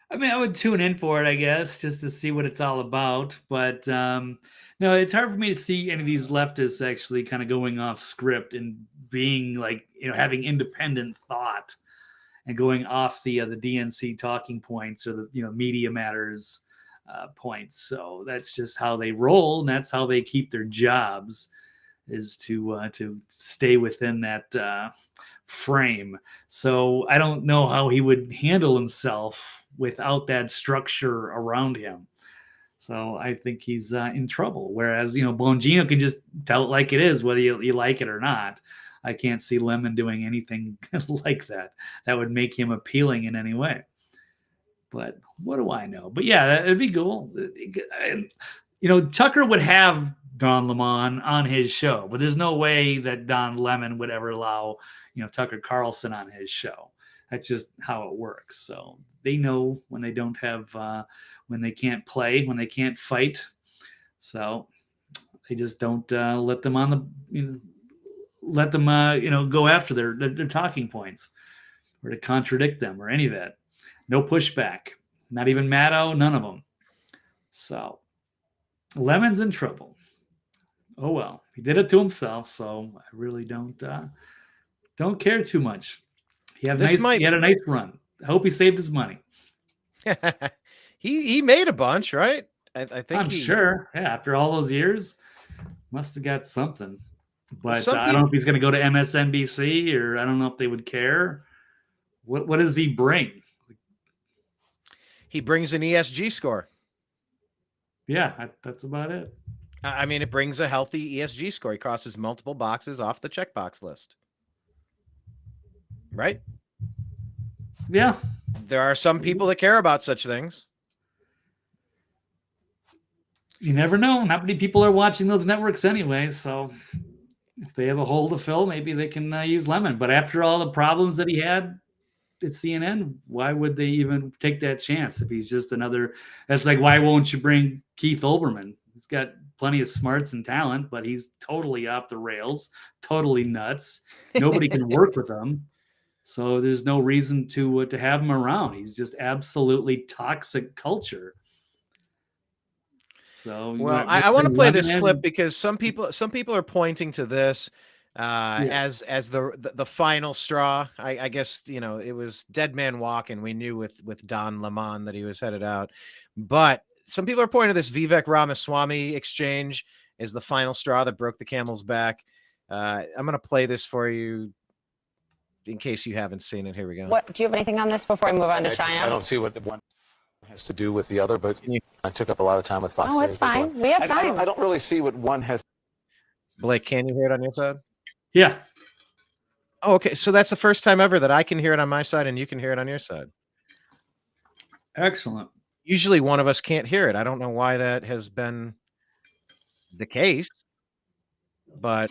I mean, I would tune in for it, I guess, just to see what it's all about. But no, it's hard for me to see any of these leftists actually kind of going off script and being like, having independent thought and going off the DNC talking points or the Media Matters points. So that's just how they roll, and that's how they keep their jobs, is to stay within that frame. So I don't know how he would handle himself without that structure around him. So I think he's in trouble. Whereas, Bongino can just tell it like it is, whether you like it or not. I can't see Lemon doing anything like that. That would make him appealing in any way. But what do I know? But yeah, it'd be cool. Tucker would have Don Lemon on his show, but there's no way that Don Lemon would ever allow, Tucker Carlson on his show. That's just how it works. So they know when they don't have, when they can't play, when they can't fight. So they just don't let them on the, let them, go after their talking points or to contradict them or any of that. No pushback, not even Maddow, none of them. So Lemon's in trouble. Oh well, he did it to himself, so I really don't care too much. He had a nice run. I hope he saved his money. he made a bunch, right? I think I'm sure. Yeah, after all those years, Must have got something. Well, But some I don't know if he's going to go to MSNBC, or I don't know if they would care. What does he bring? He brings an ESG score. Yeah, that's about it. I mean, it brings a healthy ESG score. He crosses multiple boxes off the checkbox list. Right? Yeah. There are some people that care about such things. You never know. Not many people are watching those networks anyway. So if they have a hole to fill, maybe they can use Lemon. But after all the problems that he had at CNN, why would they even take that chance if he's just another? That's like, why won't you bring Keith Olbermann? He's got plenty of smarts and talent, but he's totally off the rails, totally nuts. Nobody can work with him. So there's no reason to have him around. He's just absolutely toxic culture. So well, I want to play this clip because some people are pointing to this as the final straw. I guess it was Dead Man Walking. We knew with Don Lemon that he was headed out, but some people are pointing to this Vivek Ramaswamy exchange as the final straw that broke the camel's back. I'm going to play this for you in case you haven't seen it. Here we go. What do you have anything on this before I move on to China? I don't see what one has to do with the other, but I took up a lot of time with Fox. Oh, it's fine. We have time. I don't really see what one has. Blake, can you hear it on your side? Yeah. Oh, okay. So that's the first time ever that I can hear it on my side and you can hear it on your side. Excellent. Usually one of us can't hear it. I don't know why that has been the case, but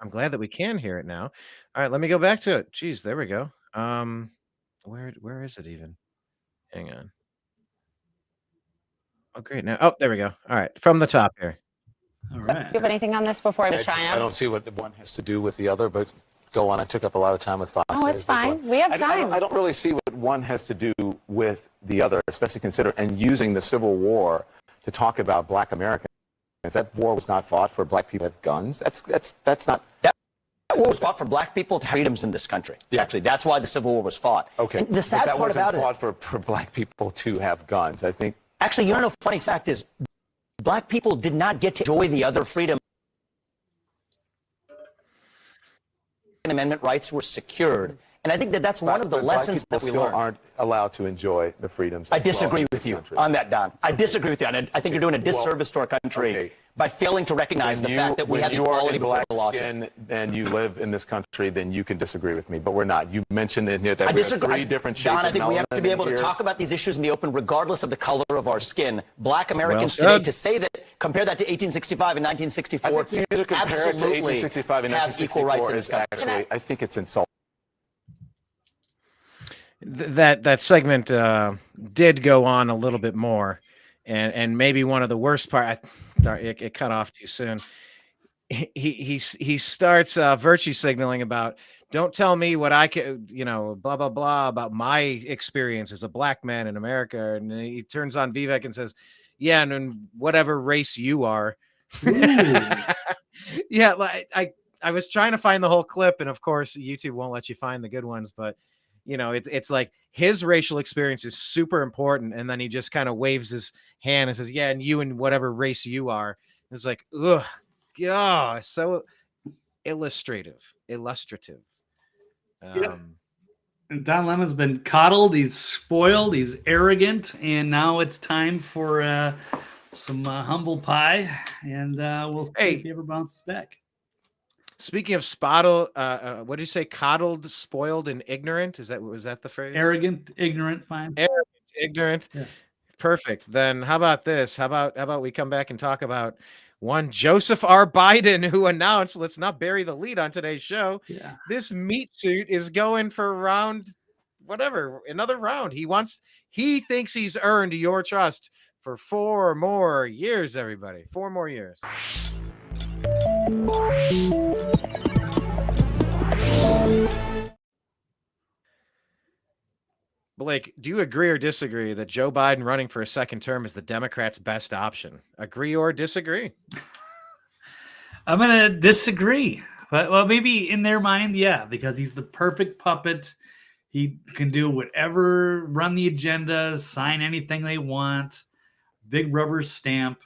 I'm glad that we can hear it now. All right, let me go back to it. Jeez, there we go. Where is it even? Hang on. Oh, great. Now, oh, there we go. All right, from the top here. All right. Do you have anything on this before I go to China? I don't see what one has to do with the other, but go on. I took up a lot of time with Fox. Oh, it's fine. We have time. I don't really see what one has to do with the other, especially consider and using the Civil War to talk about Black Americans. That war was not fought for Black people to have guns. That's not. That war was fought for Black people to have freedoms in this country. Yeah. Actually, that's why the Civil War was fought. Okay. And the sad that part about wasn't fought for Black people to have guns. I think. Actually, you know, the funny fact is, Black people did not get to enjoy the other freedom. Amendment rights were secured. And I think that's one of the lessons that we still learned. aren't allowed to enjoy the freedoms. I disagree with you on that, Don. I disagree with you. And I think you're doing a disservice to our country by failing to recognize the fact that we have equality before the law. And you live in this country, then you can disagree with me. But we're not. You mentioned that we have three different shades Don, I think we have to be able to talk about these issues in the open, regardless of the color of our skin. Black Americans today, to say that, compare that to 1865 and 1964, I think you to compare it to 1865 and 1964 is actually, I think it's insulting. That segment did go on a little bit more, and maybe one of the worst part. It cut off too soon. He starts virtue signaling about, don't tell me what I can, blah blah blah about my experience as a Black man in America, and he turns on Vivek and says, "Yeah, and whatever race you are." Yeah, like I was trying to find the whole clip, and of course YouTube won't let you find the good ones, but. It's like his racial experience is super important. And then he just kind of waves his hand and says, yeah, and you and whatever race you are. It's like, ugh, yeah, so illustrative. And Don Lemon's been coddled. He's spoiled. He's arrogant. And now it's time for some humble pie. And we'll see if he ever bounces back. Speaking of spottle, what did you say? Coddled, spoiled, and ignorant? Was that the phrase? Arrogant, ignorant, fine. Arrogant, ignorant. Yeah. Perfect. Then how about this? How about we come back and talk about one Joseph R. Biden, who announced, let's not bury the lead on today's show. Yeah. This meat suit is going for another round. He thinks he's earned your trust for 4 more years, everybody. 4 more years. Blake, do you agree or disagree that Joe Biden running for a second term is the Democrats' best option? Agree or disagree? I'm going to disagree. But, well, maybe in their mind, yeah, because he's the perfect puppet. He can do whatever, run the agenda, sign anything they want, big rubber stamp.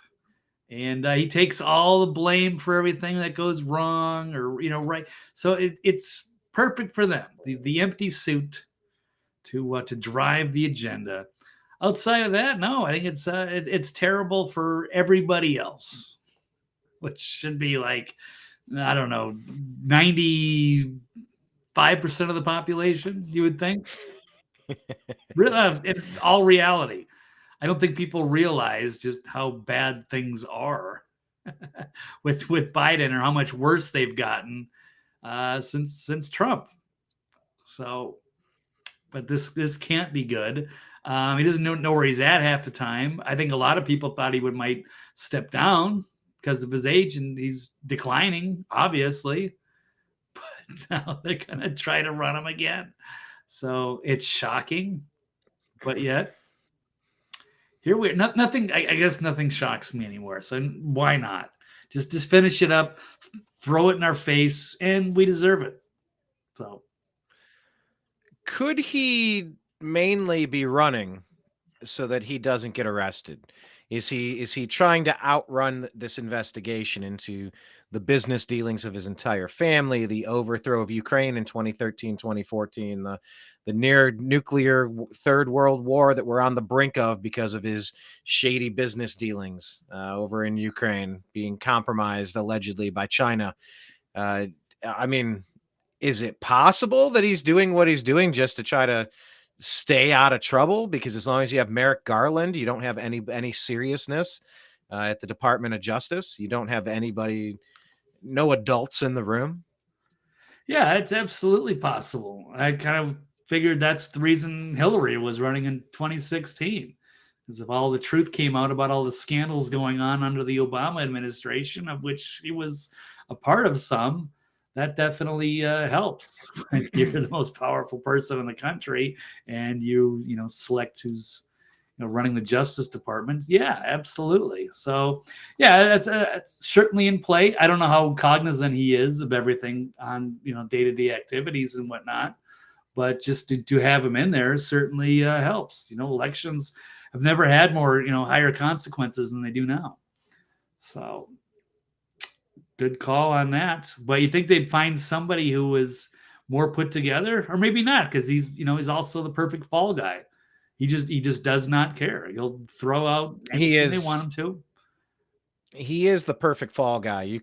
and he takes all the blame for everything that goes wrong, or right. So it's perfect for them. The empty suit to drive the agenda. Outside of that, no, I think it's terrible for everybody else, which should be like, I don't know, 95% of the population, you would think. In all reality, I don't think people realize just how bad things are with Biden, or how much worse they've gotten since Trump. So, but this can't be good. He doesn't know where he's at half the time. I think a lot of people thought he might step down because of his age, and he's declining, obviously. But now they're gonna try to run him again. So it's shocking, but yet here we're nothing. I guess nothing shocks me anymore. So why not just finish it up, throw it in our face, and we deserve it. So could he mainly be running so that he doesn't get arrested? Is he trying to outrun this investigation into the business dealings of his entire family, the overthrow of Ukraine in 2013, 2014, the near nuclear third world war that we're on the brink of because of his shady business dealings over in Ukraine, being compromised allegedly by China? I mean, is it possible that he's doing what he's doing just to try to stay out of trouble? Because as long as you have Merrick Garland, you don't have any seriousness at the Department of Justice. You don't have anybody, no adults in the room. Yeah, it's absolutely possible. I kind of figured that's the reason Hillary was running in 2016, because if all the truth came out about all the scandals going on under the Obama administration, of which he was a part of some, that definitely helps. You're the most powerful person in the country, and you select who's running the Justice Department. Yeah, absolutely. So yeah, that's certainly in play. I don't know how cognizant he is of everything on day-to-day activities and whatnot, but just to have him in there certainly helps. Elections have never had more higher consequences than they do now. So good call on that. But you think they'd find somebody who is more put together, or maybe not, because he's also the perfect fall guy. He just does not care. He'll throw out anything they want him to. He is the perfect fall guy.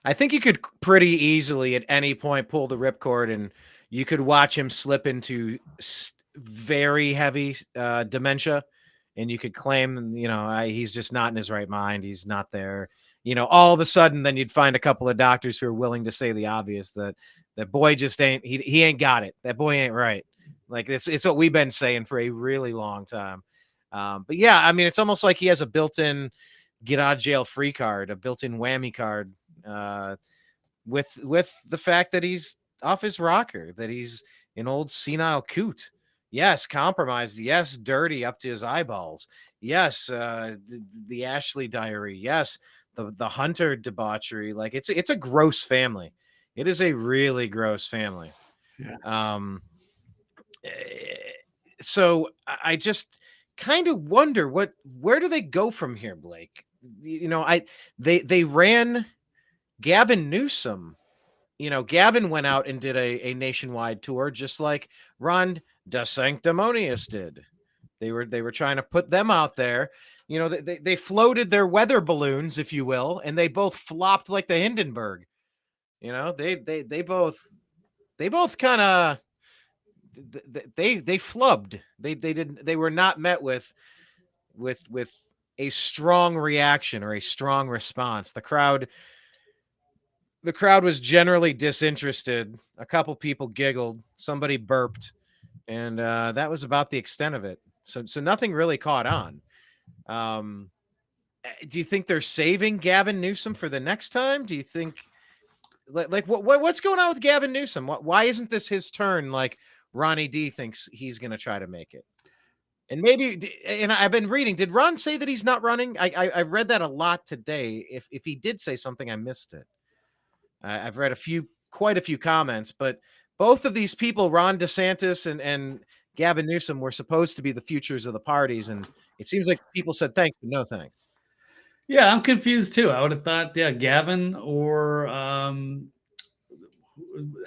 I think you could pretty easily at any point pull the ripcord, and you could watch him slip into very heavy dementia, and you could claim, he's just not in his right mind. He's not there. All of a sudden, then you'd find a couple of doctors who are willing to say the obvious, that boy just ain't, he ain't got it. That boy ain't right. Like it's what we've been saying for a really long time. But yeah, I mean, it's almost like he has a built-in get out of jail free card, a built-in whammy card, with the fact that he's off his rocker, that he's an old senile coot. Yes, compromised. Yes, dirty up to his eyeballs. Yes, the Ashley diary. Yes, the Hunter debauchery. Like it's a gross family. It is a really gross family. Yeah. So I just kind of wonder where do they go from here, Blake? They ran Gavin Newsom. Gavin went out and did a nationwide tour, just like Ron DeSanctimonious did. They were trying to put them out there. They floated their weather balloons, if you will, and they both flopped like the Hindenburg. They both kind of they flubbed. They were not met with a strong reaction or a strong response. The crowd was generally disinterested. A couple people giggled, somebody burped, and that was about the extent of it. So nothing really caught on. Do you think they're saving Gavin Newsom for the next time? Do you think what's going on with Gavin Newsom? Why isn't this his turn? Like Ronnie D thinks he's going to try to make it. And maybe, and I've been reading, did Ron say that he's not running? I read that a lot today. If he did say something, I missed it. I've read quite a few comments, but both of these people, Ron DeSantis and Gavin Newsom, were supposed to be the futures of the parties. And it seems like people said, thanks, but no thanks. Yeah, I'm confused too. I would have thought, yeah, Gavin or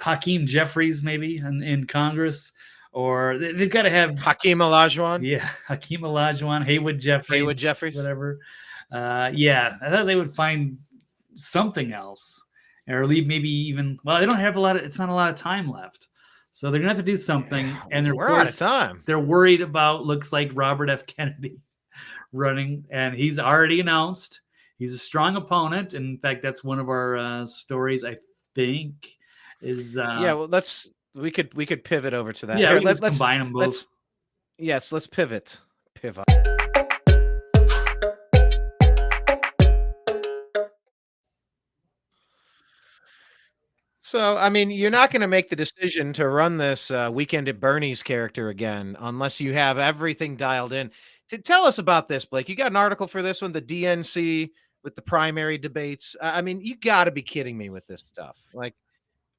Hakeem Jeffries maybe in Congress, or they've got to have, Hakeem Olajuwon, yeah, Hakeem Olajuwon, Haywood Haywood Jeffries, Jeffries. whatever. Yeah, I thought they would find something else, or leave maybe even. Well, they don't have a lot of. It's not a lot of time left, so they're gonna have to do something. And of We're out of course, time. they're worried about looks like Robert F. Kennedy running, and he's already announced he's a strong opponent. And in fact, that's one of our stories, I think, is Yeah, well, we could pivot over to that. yeah, Here, we can just combine them both. Let's pivot. So, I mean, you're not going to make the decision to run this Weekend at Bernie's character again unless you have everything dialed in. To tell us about this, Blake, you got an article for this one, the DNC with the primary debates. I mean, you got to be kidding me with this stuff. Like,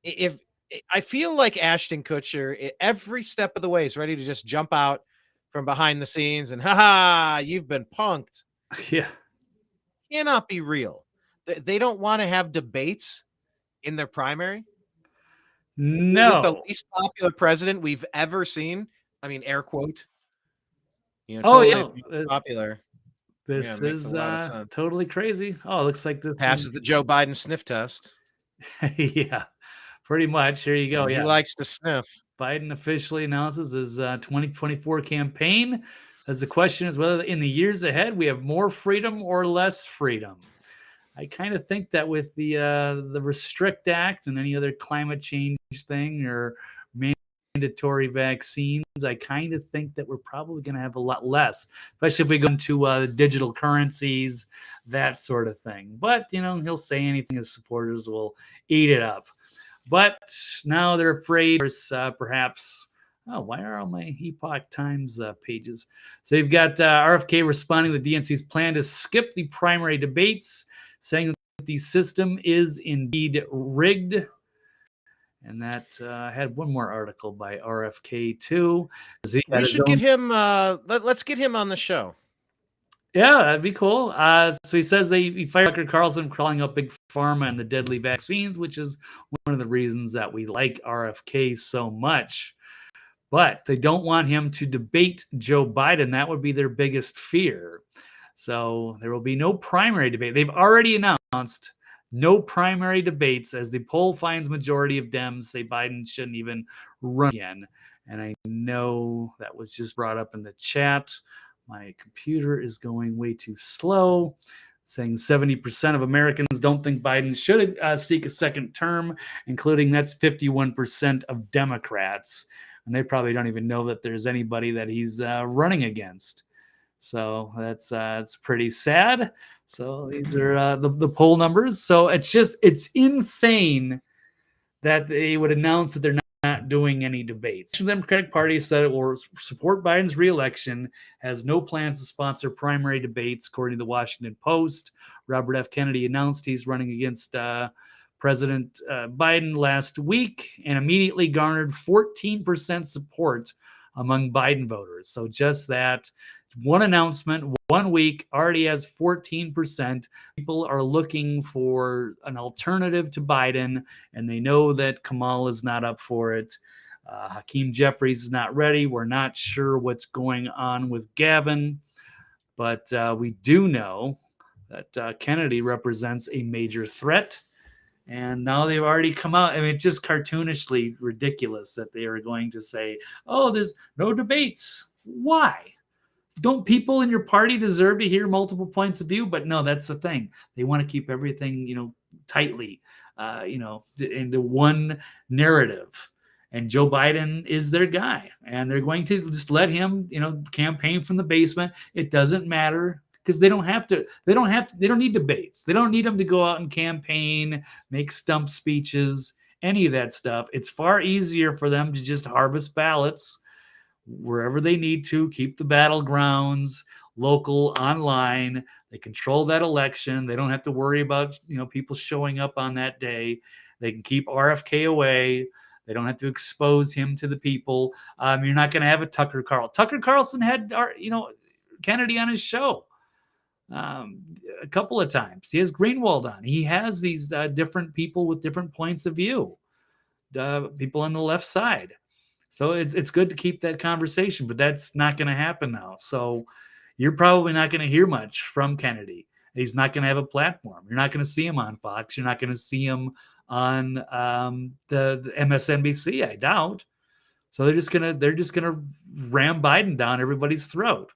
if I feel like Ashton Kutcher, every step of the way, is ready to just jump out from behind the scenes and, haha, you've been punked. Yeah, Cannot be real. They don't want to have debates in their primary with the no. least popular president we've ever seen. I mean, air quote. Oh Totally yeah, popular. this Yeah, makes a is lot of sense. totally crazy. Oh, it looks like this Passes the Joe Biden sniff test. yeah, pretty much. Here you go. He Yeah, likes to sniff. Biden officially announces his 2024 campaign. As the question is whether in the years ahead we have more freedom or less freedom. I kind of think that with the Restrict Act and any other climate change thing or mandatory vaccines, I kind of think that we're probably going to have a lot less, especially if we go into digital currencies, that sort of thing. But, he'll say anything, his supporters will eat it up. But now they're afraid there's perhaps, why are all my Epoch Times pages? So you've got RFK responding to the DNC's plan to skip the primary debates, saying that the system is indeed rigged. And that had one more article by RFK too. We should get him. Let's get him on the show. Yeah, that'd be cool. So he says he fired Tucker Carlson calling up Big Pharma and the deadly vaccines, which is one of the reasons that we like RFK so much. But they don't want him to debate Joe Biden. That would be their biggest fear. So there will be no primary debate. They've already announced no primary debates as the poll finds majority of Dems say Biden shouldn't even run again. And I know that was just brought up in the chat. My computer is going way too slow, saying 70% of Americans don't think Biden should seek a second term, including that's 51% of Democrats. And they probably don't even know that there's anybody that he's running against. So that's pretty sad. So these are the poll numbers. So it's insane that they would announce that they're not doing any debates. The Democratic Party said it will support Biden's reelection, has no plans to sponsor primary debates, according to the Washington Post. Robert F. Kennedy announced he's running against President Biden last week and immediately garnered 14% support among Biden voters. So just that one announcement, 1 week, already has 14%. People are looking for an alternative to Biden, and they know that Kamala is not up for it. Hakeem Jeffries is not ready. We're not sure what's going on with Gavin, but we do know that Kennedy represents a major threat. And now they've already come out. I mean, it's just cartoonishly ridiculous that they are going to say, oh, there's no debates. Why? Don't people in your party deserve to hear multiple points of view? But no, that's the thing. They want to keep everything, tightly, into one narrative. And Joe Biden is their guy. And they're going to just let him, campaign from the basement. It doesn't matter. Because they don't need debates. They don't need them to go out and campaign, make stump speeches, any of that stuff. It's far easier for them to just harvest ballots wherever they need to, keep the battlegrounds local, online. They control that election. They don't have to worry about, people showing up on that day. They can keep RFK away. They don't have to expose him to the people. You're not going to have a Tucker Carlson. Tucker Carlson had, Kennedy on his show. um, a couple of times. He has Greenwald on. He has these different people with different points of view, people on the left side. So it's good to keep that conversation, but that's not going to happen now. So you're probably not going to hear much from Kennedy. He's not going to have a platform. You're not going to see him on Fox. You're not going to see him on the MSNBC. I doubt. So they're just gonna ram Biden down everybody's throat,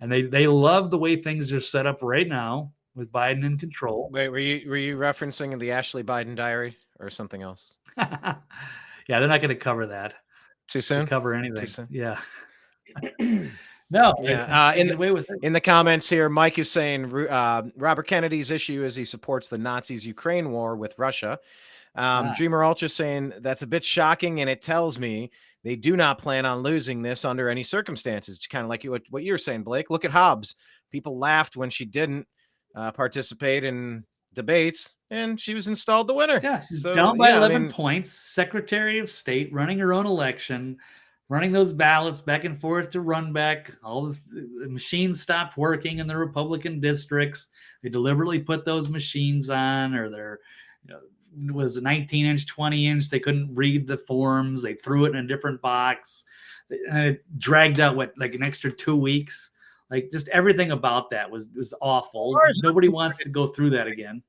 and they love the way things are set up right now with Biden in control. Wait, were you referencing the Ashley Biden diary or something else? Yeah, they're not going to cover that. Too soon? Cover anything. Too soon? Yeah. No. Yeah. In the comments here, Mike is saying Robert Kennedy's issue is he supports the Nazis' Ukraine war with Russia. Dreamer Ultra saying that's a bit shocking, and it tells me they do not plan on losing this under any circumstances. It's kind of like what you're saying, Blake. Look at Hobbs. People laughed when she didn't participate in debates, and she was installed the winner. Yeah, she's down by 11 points. Secretary of State running her own election, running those ballots back and forth to run back. All the machines stopped working in the Republican districts. They deliberately put those machines on, or their was a 19-inch, 20-inch. They couldn't read the forms. They threw it in a different box. It dragged out like an extra 2 weeks. Like just everything about that was awful. Nobody wants to go through that again.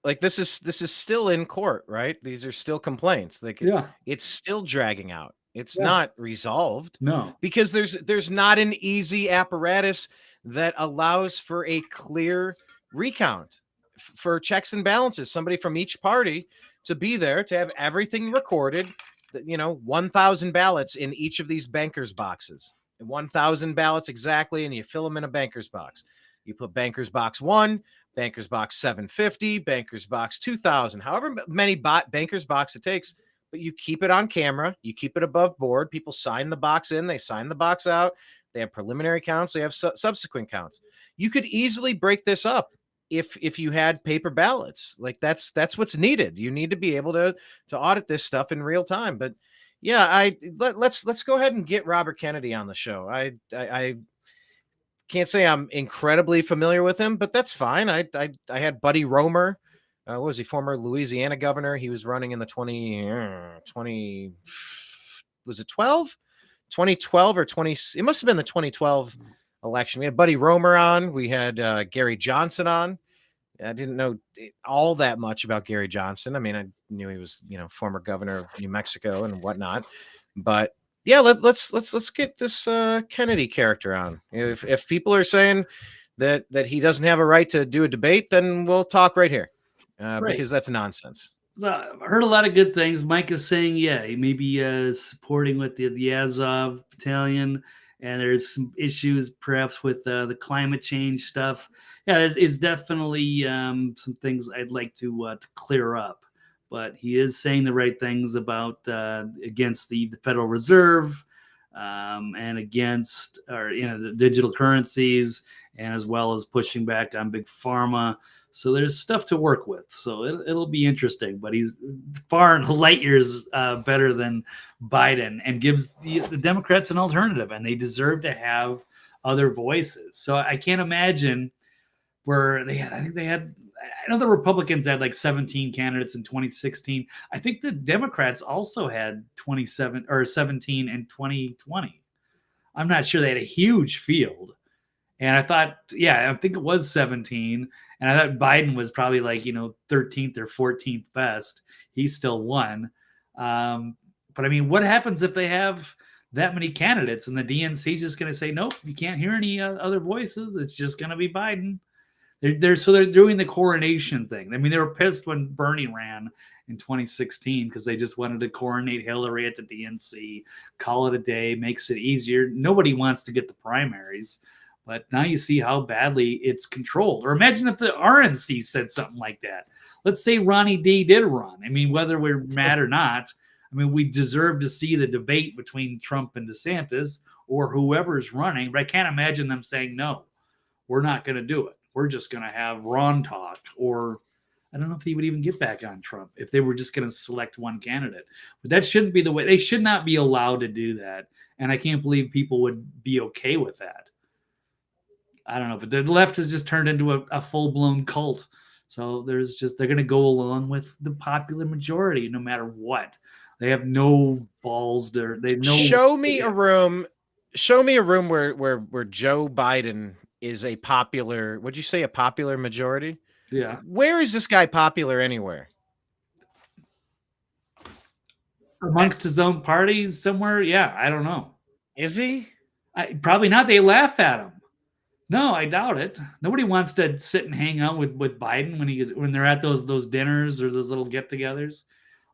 Like this is still in court, right? These are still complaints. Like it's still dragging out. It's not resolved. No, because there's not an easy apparatus that allows for a clear recount, for checks and balances. Somebody from each party to be there to have everything recorded. 1,000 ballots in each of these bankers boxes. 1,000 ballots exactly, and you fill them in a banker's box. You put banker's box 1, banker's box 750, banker's box 2,000, however many banker's box it takes, but you keep it on camera, you keep it above board. People sign the box in, they sign the box out, they have preliminary counts, they have subsequent counts. You could easily break this up if you had paper ballots. Like that's what's needed. You need to be able to audit this stuff in real time. But yeah, let's go ahead and get Robert Kennedy on the show. I can't say I'm incredibly familiar with him, but that's fine. I had Buddy Roemer. What was he? Former Louisiana governor. He was running in the 20 was it 12? 2012 or 20? It must have been the 2012 election. We had Buddy Roemer on. We had Gary Johnson on. I didn't know all that much about Gary Johnson. I mean, I knew he was, former governor of New Mexico and whatnot. But yeah, let's get this Kennedy character on. If people are saying that he doesn't have a right to do a debate, then we'll talk right here because that's nonsense. So I heard a lot of good things. Mike is saying, he may be supporting with the Azov battalion. And there's some issues perhaps with the climate change stuff. Yeah, it's definitely some things I'd like to clear up. But he is saying the right things about against the Federal Reserve and against the digital currencies, and as well as pushing back on big pharma. So there's stuff to work with. So it'll be interesting. But he's far light years better than Biden, and gives the Democrats an alternative, and they deserve to have other voices. So I can't imagine where I know the Republicans had like 17 candidates in 2016. I think the Democrats also had 27 or 17 in 2020. I'm not sure. They had a huge field. And I thought, I think it was 17. And I thought Biden was probably like, 13th or 14th best. He still won. But I mean, what happens if they have that many candidates and the DNC is just going to say, nope, you can't hear any other voices. It's just going to be Biden. They're doing the coronation thing. I mean, they were pissed when Bernie ran in 2016 because they just wanted to coronate Hillary at the DNC, call it a day, makes it easier. Nobody wants to get the primaries. But now you see how badly it's controlled. Or imagine if the RNC said something like that. Let's say Ronnie D did run. I mean, whether we're mad or not, I mean, we deserve to see the debate between Trump and DeSantis or whoever's running. But I can't imagine them saying, no, we're not going to do it. We're just going to have Ron talk. Or I don't know if he would even get back on Trump if they were just going to select one candidate. But that shouldn't be the way. They should not be allowed to do that. And I can't believe people would be okay with that. I don't know, but the left has just turned into a full-blown cult. So they're going to go along with the popular majority no matter what. They have no balls there. They know. Show me a room where Joe Biden is a popular, would you say a popular majority? Yeah. Where is this guy popular anywhere? Amongst his own party somewhere? Yeah, I don't know. Is he? Probably not. They laugh at him. No, I doubt it. Nobody wants to sit and hang out with Biden when they're at those dinners or those little get-togethers.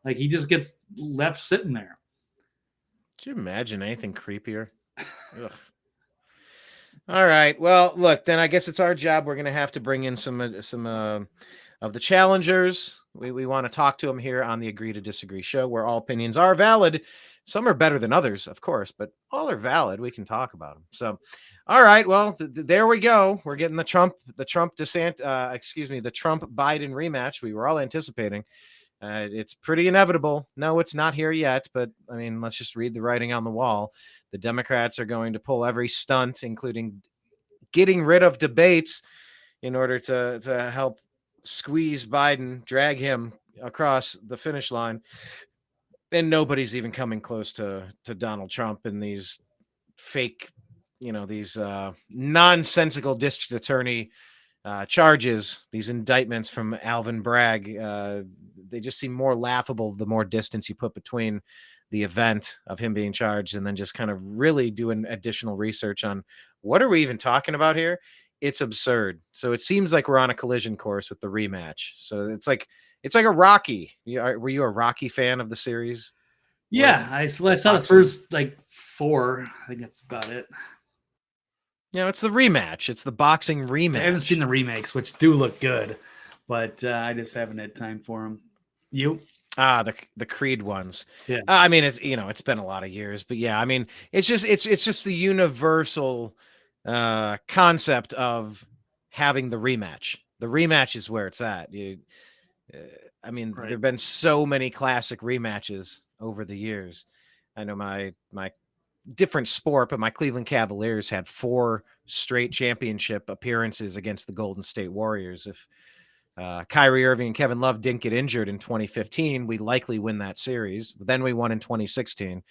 Like, he just gets left sitting there. Could you imagine anything creepier? Ugh. All right. Well, look, then I guess it's our job. We're going to have to bring in some of the challengers. We want to talk to them here on the Agree to Disagree show, where all opinions are valid. Some are better than others, of course, but all are valid. We can talk about them. So, all right. Well, there we go. We're getting the Trump Biden rematch we were all anticipating. It's pretty inevitable. No, it's not here yet, but I mean, let's just read the writing on the wall. The Democrats are going to pull every stunt, including getting rid of debates, in order to help squeeze Biden, drag him across the finish line. And nobody's even coming close to Donald Trump in these fake, these nonsensical district attorney charges, these indictments from Alvin Bragg. They just seem more laughable the more distance you put between the event of him being charged and then just kind of really doing additional research on what are we even talking about here. It's absurd. So it seems like we're on a collision course with the rematch. So it's like a Rocky. Were you a Rocky fan of the series? Yeah, I saw the first 4. I think that's about it. It's the rematch. It's the boxing rematch. I haven't seen the remakes, which do look good, but I just haven't had time for them. You? The Creed ones. Yeah. I mean, it's been a lot of years, but yeah, I mean, it's just the universal concept of having the rematch. The rematch is where it's at. Right. There've been so many classic rematches over the years. I know my different sport, but my Cleveland Cavaliers had 4 straight championship appearances against the Golden State Warriors. If Kyrie Irving and Kevin Love didn't get injured in 2015, we likely win that series. But then we won in 2016.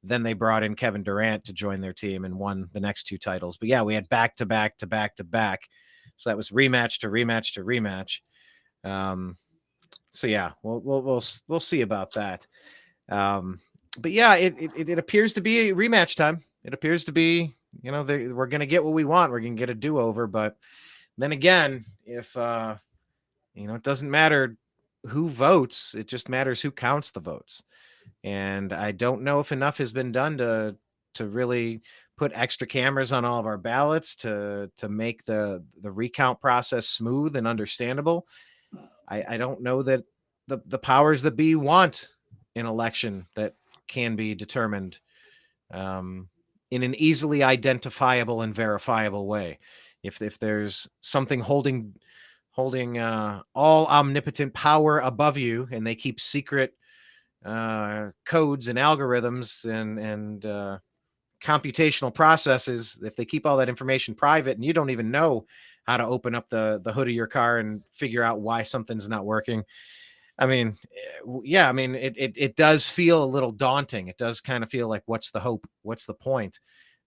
Then they brought in Kevin Durant to join their team and won the next 2 titles. But yeah, we had back to back to back to back. So that was rematch to rematch to rematch. So yeah, we'll see about that. But yeah, it appears to be a rematch time. It appears to be, we're going to get what we want. We're going to get a do-over. But then again, if, it doesn't matter who votes, it just matters who counts the votes. And I don't know if enough has been done to really put extra cameras on all of our ballots to make the recount process smooth and understandable. I don't know that the powers that be want an election that can be determined in an easily identifiable and verifiable way. If there's something holding all omnipotent power above you, and they keep secret codes and algorithms and computational processes, if they keep all that information private and you don't even know how to open up the hood of your car and figure out why something's not working. I mean, yeah, it does feel a little daunting. It does kind of feel like, what's the hope? What's the point?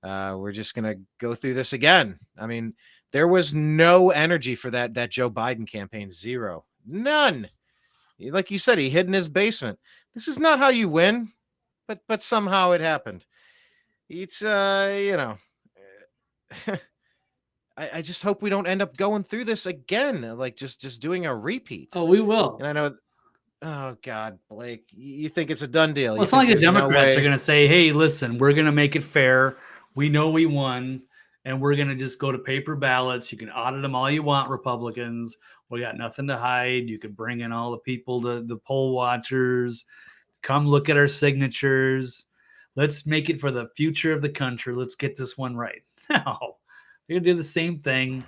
We're just going to go through this again. I mean, there was no energy for that Joe Biden campaign. Zero. None. Like you said, he hid in his basement. This is not how you win, but somehow it happened. It's, I just hope we don't end up going through this again, like just doing a repeat. Oh, we will. And I know, oh God, Blake, you think it's a done deal? Well, it's not like the Democrats are going to say, hey, listen, we're going to make it fair. We know we won, and we're going to just go to paper ballots. You can audit them all you want, Republicans. We got nothing to hide. You can bring in all the people, the poll watchers. Come look at our signatures. Let's make it for the future of the country. Let's get this one right. No. They're going to do the same thing,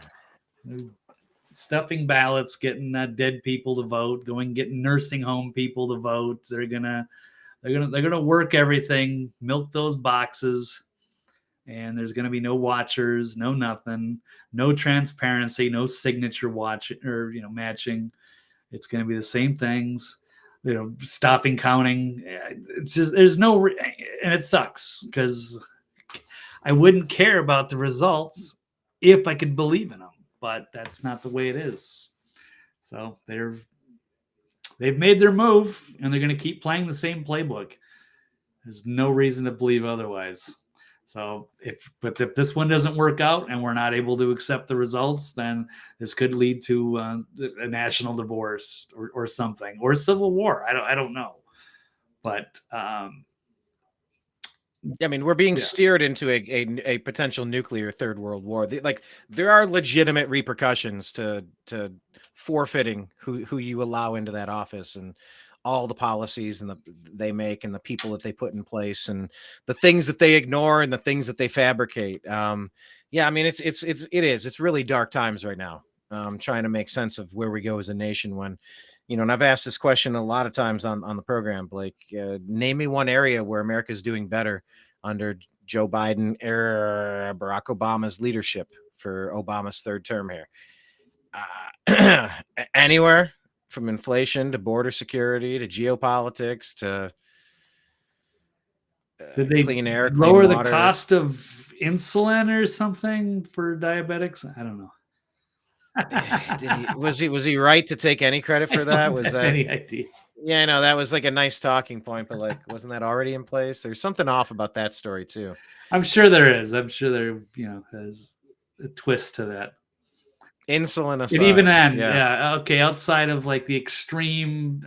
stuffing ballots, getting dead people to vote, getting nursing home people to vote. They're gonna work everything, milk those boxes. and there's going to be no watchers, no nothing, no transparency, no signature watch or matching. It's going to be the same things, stopping counting. It's just there's no, and it sucks because I wouldn't care about the results if I could believe in them, but that's not the way it is. So they've made their move, and they're going to keep playing the same playbook. There's no reason to believe otherwise. So if this one doesn't work out and we're not able to accept the results, then this could lead to a national divorce or something, or civil war. I don't know, but I mean, we're being steered into a potential nuclear third world war. There are legitimate repercussions to forfeiting who you allow into that office, and all the policies they make, and the people that they put in place, and the things that they ignore, and the things that they fabricate. I mean, it's really dark times right now. Trying to make sense of where we go as a nation when, and I've asked this question a lot of times on the program, Blake. Name me one area where America is doing better under Joe Biden or Barack Obama's leadership for Obama's third term here. Anywhere from inflation to border security to geopolitics to did they clean air, lower clean water. The cost of insulin or something for diabetics? I don't know. Was he right to take any credit for that? Was that any idea? Yeah, no, that was like a nice talking point, but wasn't that already in place? There's something off about that story too. I'm sure there is. I'm sure there, has a twist to that. Insulin aside, and even then, okay, outside of the extreme,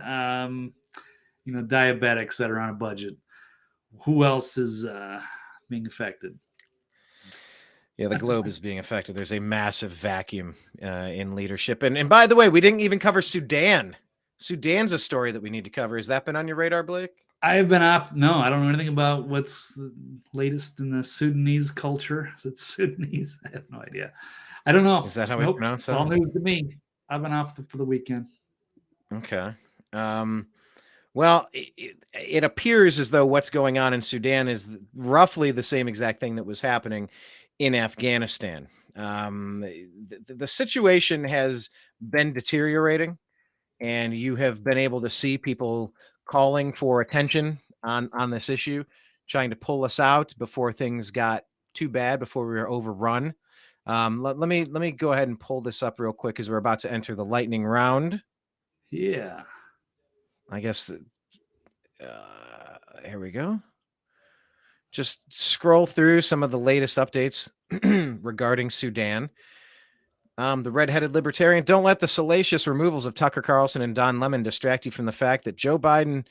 diabetics that are on a budget, who else is being affected? Yeah, the globe is being affected. There's a massive vacuum in leadership. And by the way, we didn't even cover Sudan. Sudan's a story that we need to cover. Has that been on your radar, Blake? I have been off. No, I don't know anything about what's the latest in the Sudanese culture. Is it Sudanese? I have no idea. I don't know. Is that how we pronounce that? It's all news to me. I've been off for the weekend. Okay. Well, it appears as though what's going on in Sudan is roughly the same exact thing that was happening in Afghanistan. The situation has been deteriorating, and you have been able to see people calling for attention on this issue, trying to pull us out before things got too bad, before we were overrun. Let me go ahead and pull this up real quick because we're about to enter the lightning round. Yeah. I guess here we go. Just scroll through some of the latest updates regarding Sudan. The red-headed libertarian, don't let the salacious removals of Tucker Carlson and Don Lemon distract you from the fact that Joe Biden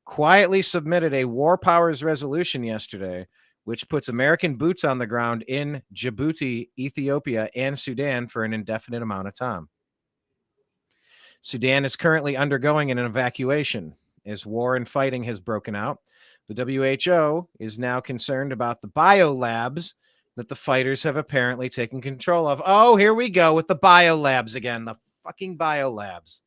quietly submitted a war powers resolution yesterday, which puts American boots on the ground in Djibouti, Ethiopia, and Sudan for an indefinite amount of time. Sudan is currently undergoing an evacuation as war and fighting has broken out. The WHO is now concerned about the biolabs that the fighters have apparently taken control of. Oh, here we go with the biolabs again. The fucking biolabs.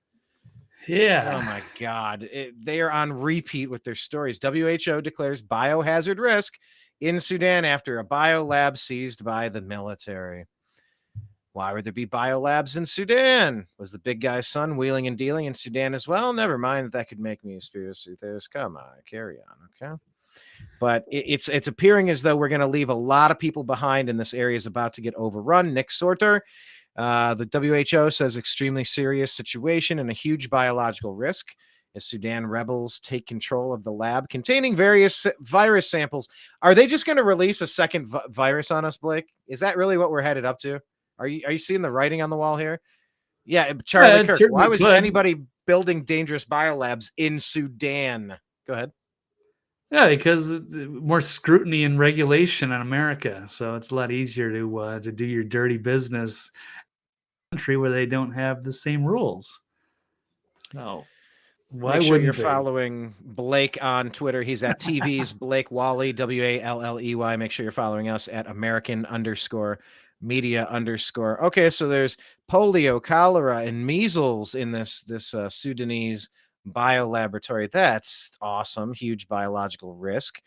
Yeah. Oh my God. They are on repeat with their stories. WHO declares biohazard risk in Sudan after a biolab seized by the military. Why would there be biolabs in Sudan? Was the big guy's son wheeling and dealing in Sudan as well? Never mind, that could make me a conspiracy theorist. Come on, carry on, okay? But it's appearing as though we're going to leave a lot of people behind, and this area is about to get overrun. Nick Sorter, the WHO says extremely serious situation and a huge biological risk as Sudan rebels take control of the lab containing various virus samples. Are they just going to release a second virus on us, Blake? Is that really what we're headed up to? Are you seeing the writing on the wall here? Yeah, Charlie Kirk. Why was anybody building dangerous biolabs in Sudan? Go ahead. Yeah, because more scrutiny and regulation in America, so it's a lot easier to do your dirty business in a country where they don't have the same rules. No. Why Make sure wouldn't you're they? following Blake on Twitter. He's at TV's Blake Walley, Walley. Make sure you're following us at American_media_. Okay, so there's polio, cholera, and measles in this Sudanese biolaboratory. That's awesome. Huge biological risk.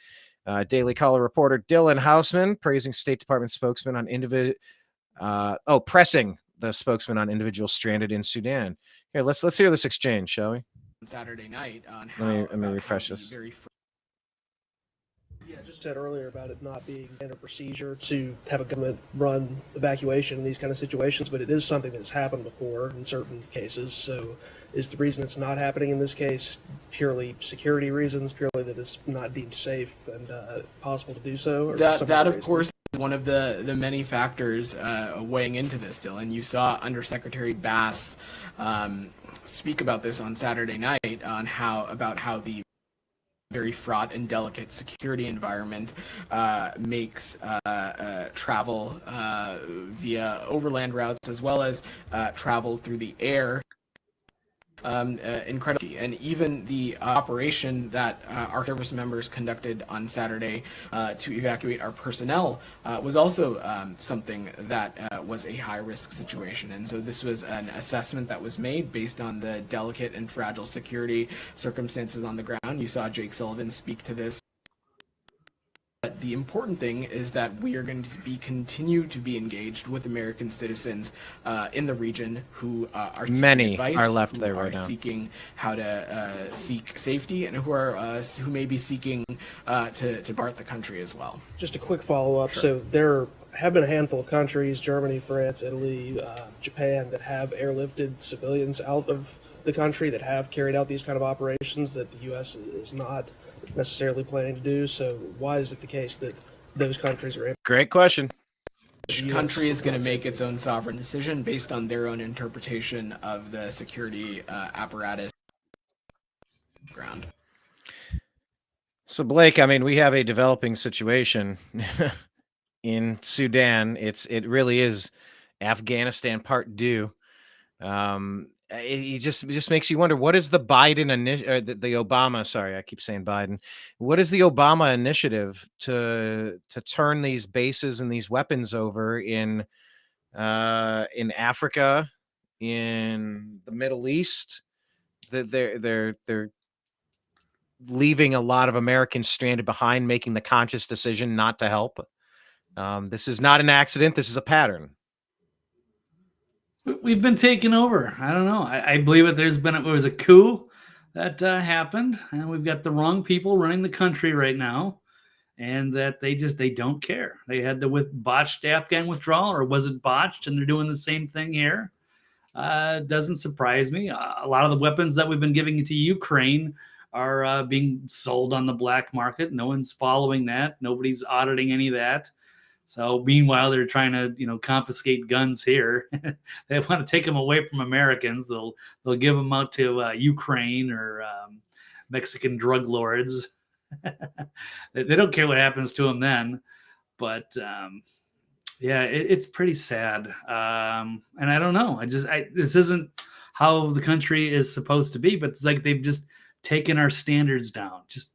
Daily Caller reporter Dylan Hausman praising State Department spokesman on pressing the spokesman on individuals stranded in Sudan. Here, let's hear this exchange, shall we? Saturday night on how Let me refresh this. Yeah, just said earlier about it not being standard procedure to have a government-run evacuation in these kind of situations, but it is something that's happened before in certain cases. So is the reason it's not happening in this case purely security reasons, purely that it's not deemed safe and possible to do so? Or that of course, is one of the many factors weighing into this, Dylan. You saw Undersecretary Bass speak about this on Saturday night on how the very fraught and delicate security environment makes travel via overland routes as well as travel through the air incredible. And even the operation that our service members conducted on Saturday to evacuate our personnel was also something that was a high-risk situation. And so this was an assessment that was made based on the delicate and fragile security circumstances on the ground. You saw Jake Sullivan speak to this. But the important thing is that we are going to continue to be engaged with American citizens in the region who are seeking Many advice, are left who there are right now, seeking how to seek safety, and who may be seeking to depart the country as well. Just a quick follow-up. Sure. So there have been a handful of countries, Germany, France, Italy, Japan, that have airlifted civilians out of the country, that have carried out these kind of operations that the U.S. is not necessarily planning to do. So why is it the case that those countries are able? Great question. Each country is going to make its own sovereign decision based on their own interpretation of the security apparatus ground. So Blake, I mean, we have a developing situation in Sudan. It really is Afghanistan part two. It just makes you wonder, what is the Biden the Obama? Sorry, I keep saying Biden. What is the Obama initiative to turn these bases and these weapons over in Africa, in the Middle East? They're leaving a lot of Americans stranded behind, making the conscious decision not to help. This is not an accident. This is a pattern. We've been taken over. I don't know. I believe it. It was a coup that happened, and we've got the wrong people running the country right now, and that they don't care. They had the botched Afghan withdrawal, or was it botched? And they're doing the same thing here. Doesn't surprise me. A lot of the weapons that we've been giving to Ukraine are being sold on the black market. No one's following that. Nobody's auditing any of that. So meanwhile, they're trying to, confiscate guns here. They want to take them away from Americans. They'll give them out to Ukraine or Mexican drug lords. They don't care what happens to them then. But it's pretty sad. And I don't know. This isn't how the country is supposed to be. But it's like they've just taken our standards down. Just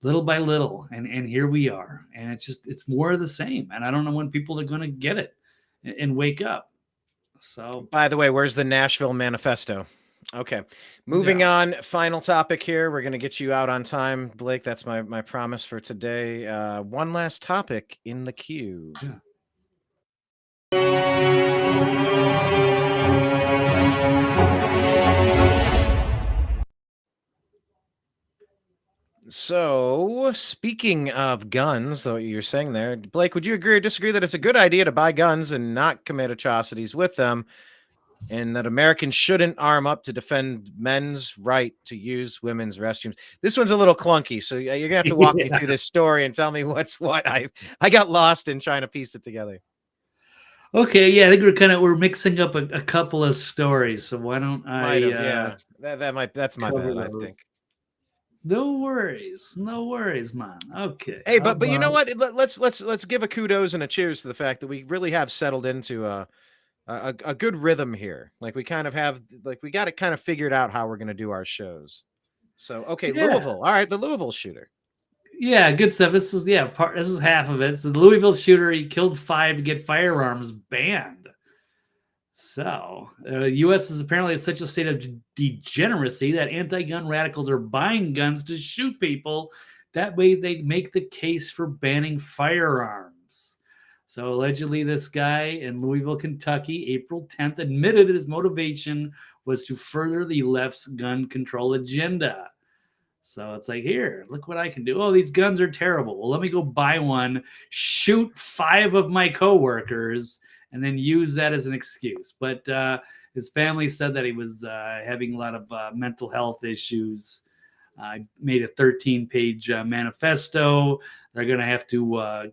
little by little, and here we are, and it's more of the same, and I don't know when people are going to get it and wake up. So, by the way, where's the Nashville Manifesto? Okay, moving on. Final topic here. We're going to get you out on time, Blake. That's my promise for today. One last topic in the queue. Yeah. So, speaking of guns, though you're saying there, Blake, would you agree or disagree that it's a good idea to buy guns and not commit atrocities with them, and that Americans shouldn't arm up to defend men's right to use women's restrooms? This one's a little clunky, so you're gonna have to walk me through this story and tell me what's what. I got lost in trying to piece it together. Okay, yeah, I think we're mixing up a couple of stories. So why don't I? That's my bad. I think. No worries, man. Okay. Hey, but you know what? Let's give a kudos and a cheers to the fact that we really have settled into a good rhythm here. Like we kind of have, like we got it kind of figured out how we're going to do our shows. So okay, yeah. Louisville. All right, the Louisville shooter. Yeah, good stuff. This is half of it. So the Louisville shooter, he killed 5 to get firearms banned. So, U.S. is apparently in such a state of degeneracy that anti-gun radicals are buying guns to shoot people That way they make the case for banning firearms. So allegedly this guy in Louisville, Kentucky, April 10th, admitted his motivation was to further the left's gun control agenda. So it's like, here, look what I can do. Oh, these guns are terrible. Well, let me go buy one, shoot 5 of my coworkers, and then use that as an excuse. But his family said that he was having a lot of mental health issues. Made a 13-page manifesto. They're going to have to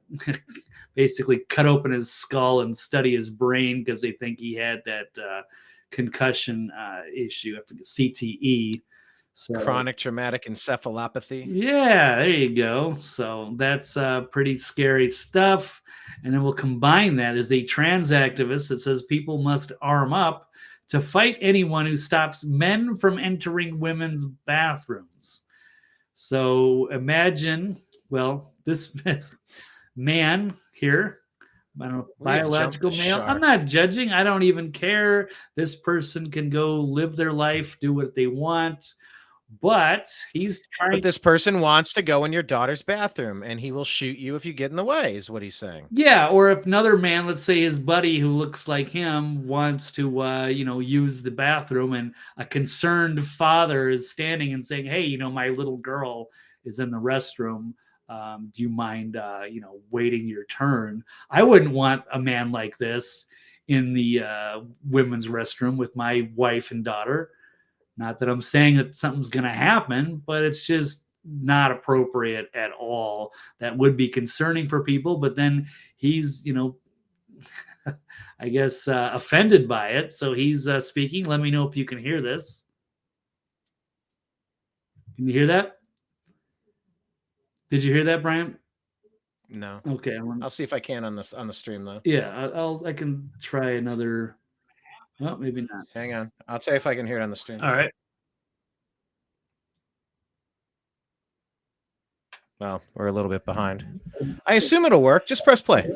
basically cut open his skull and study his brain because they think he had that concussion issue, CTE. So, chronic traumatic encephalopathy. Yeah, there you go. So that's pretty scary stuff. And then we'll combine that as a trans activist that says people must arm up to fight anyone who stops men from entering women's bathrooms. So imagine, well, this man here, I don't know, biological male. I'm not judging. I don't even care. This person can go live their life, do what they want. But he's trying. But this person wants to go in your daughter's bathroom, and he will shoot you if you get in the way, is what he's saying. Yeah, or if another man, let's say his buddy who looks like him, wants to, use the bathroom, and a concerned father is standing and saying, "Hey, my little girl is in the restroom. Do you mind, waiting your turn?" I wouldn't want a man like this in the women's restroom with my wife and daughter. Not that I'm saying that something's going to happen, but it's just not appropriate at all. That would be concerning for people, but then he's, I guess, offended by it. So he's speaking. Let me know if you can hear this. Can you hear that? Did you hear that, Brian? No. Okay. I'll see if I can on the stream though. Yeah, I can try another. Well, maybe not. Hang on. I'll tell you if I can hear it on the stream. All right. Well, we're a little bit behind. I assume it'll work. Just press play.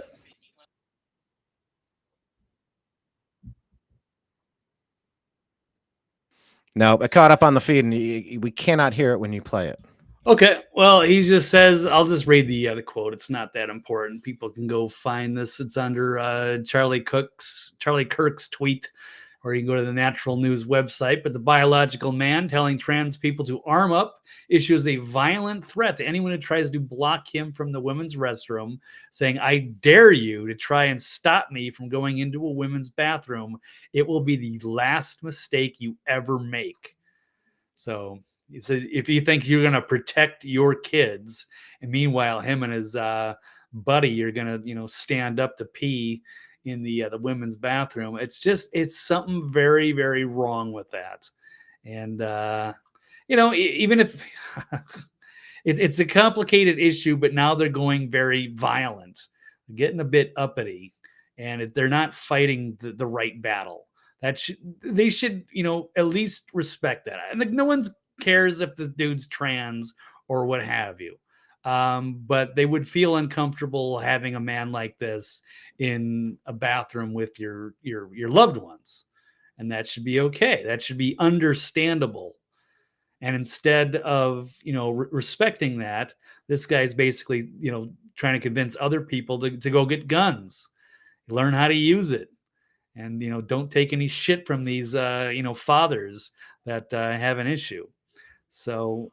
No, I caught up on the feed, and we cannot hear it when you play it. Okay, well, he just says, I'll just read the quote. It's not that important. People can go find this. It's under Charlie Kirk's tweet, or you can go to the Natural News website. But the biological man telling trans people to arm up issues a violent threat to anyone who tries to block him from the women's restroom, saying, "I dare you to try and stop me from going into a women's bathroom. It will be the last mistake you ever make." So he says, if you think you're going to protect your kids, and meanwhile him and his buddy are going to, stand up to pee in the women's bathroom, it's something very, very wrong with that. And even if it's a complicated issue, but now they're going very violent, getting a bit uppity, and they're not fighting the right battle. They should at least respect that. And no one's cares if the dude's trans or what have you, but they would feel uncomfortable having a man like this in a bathroom with your loved ones, and that should be okay. That should be understandable. And instead of respecting that, this guy's basically trying to convince other people to go get guns, learn how to use it, and don't take any shit from these fathers that have an issue. So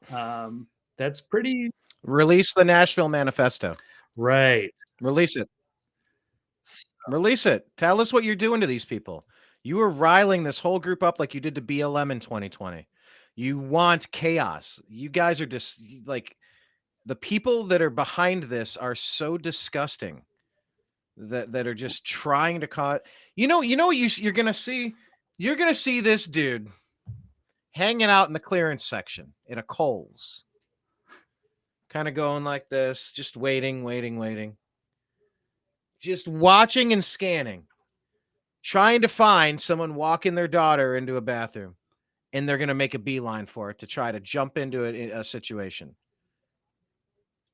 that's pretty. Release the Nashville Manifesto. Right. Release it. Release it. Tell us what you're doing to these people. You were riling this whole group up like you did to BLM in 2020. You want chaos. You guys are just like, the people that are behind this are so disgusting that are just trying to cause. You're gonna see. You're gonna see this dude hanging out in the clearance section in a Kohl's, kind of going like this, just waiting, just watching and scanning, trying to find someone walking their daughter into a bathroom, and they're going to make a beeline for it to try to jump into a situation.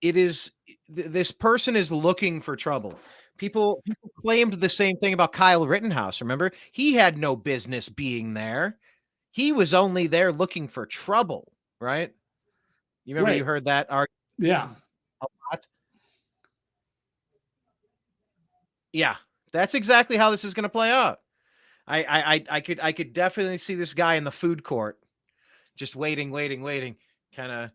This person is looking for trouble. People claimed the same thing about Kyle Rittenhouse. Remember, he had no business being there. He was only there looking for trouble, right? You remember, right? You heard that argument Yeah. a lot. Yeah, that's exactly how this is going to play out. I could definitely see this guy in the food court, just waiting, kind of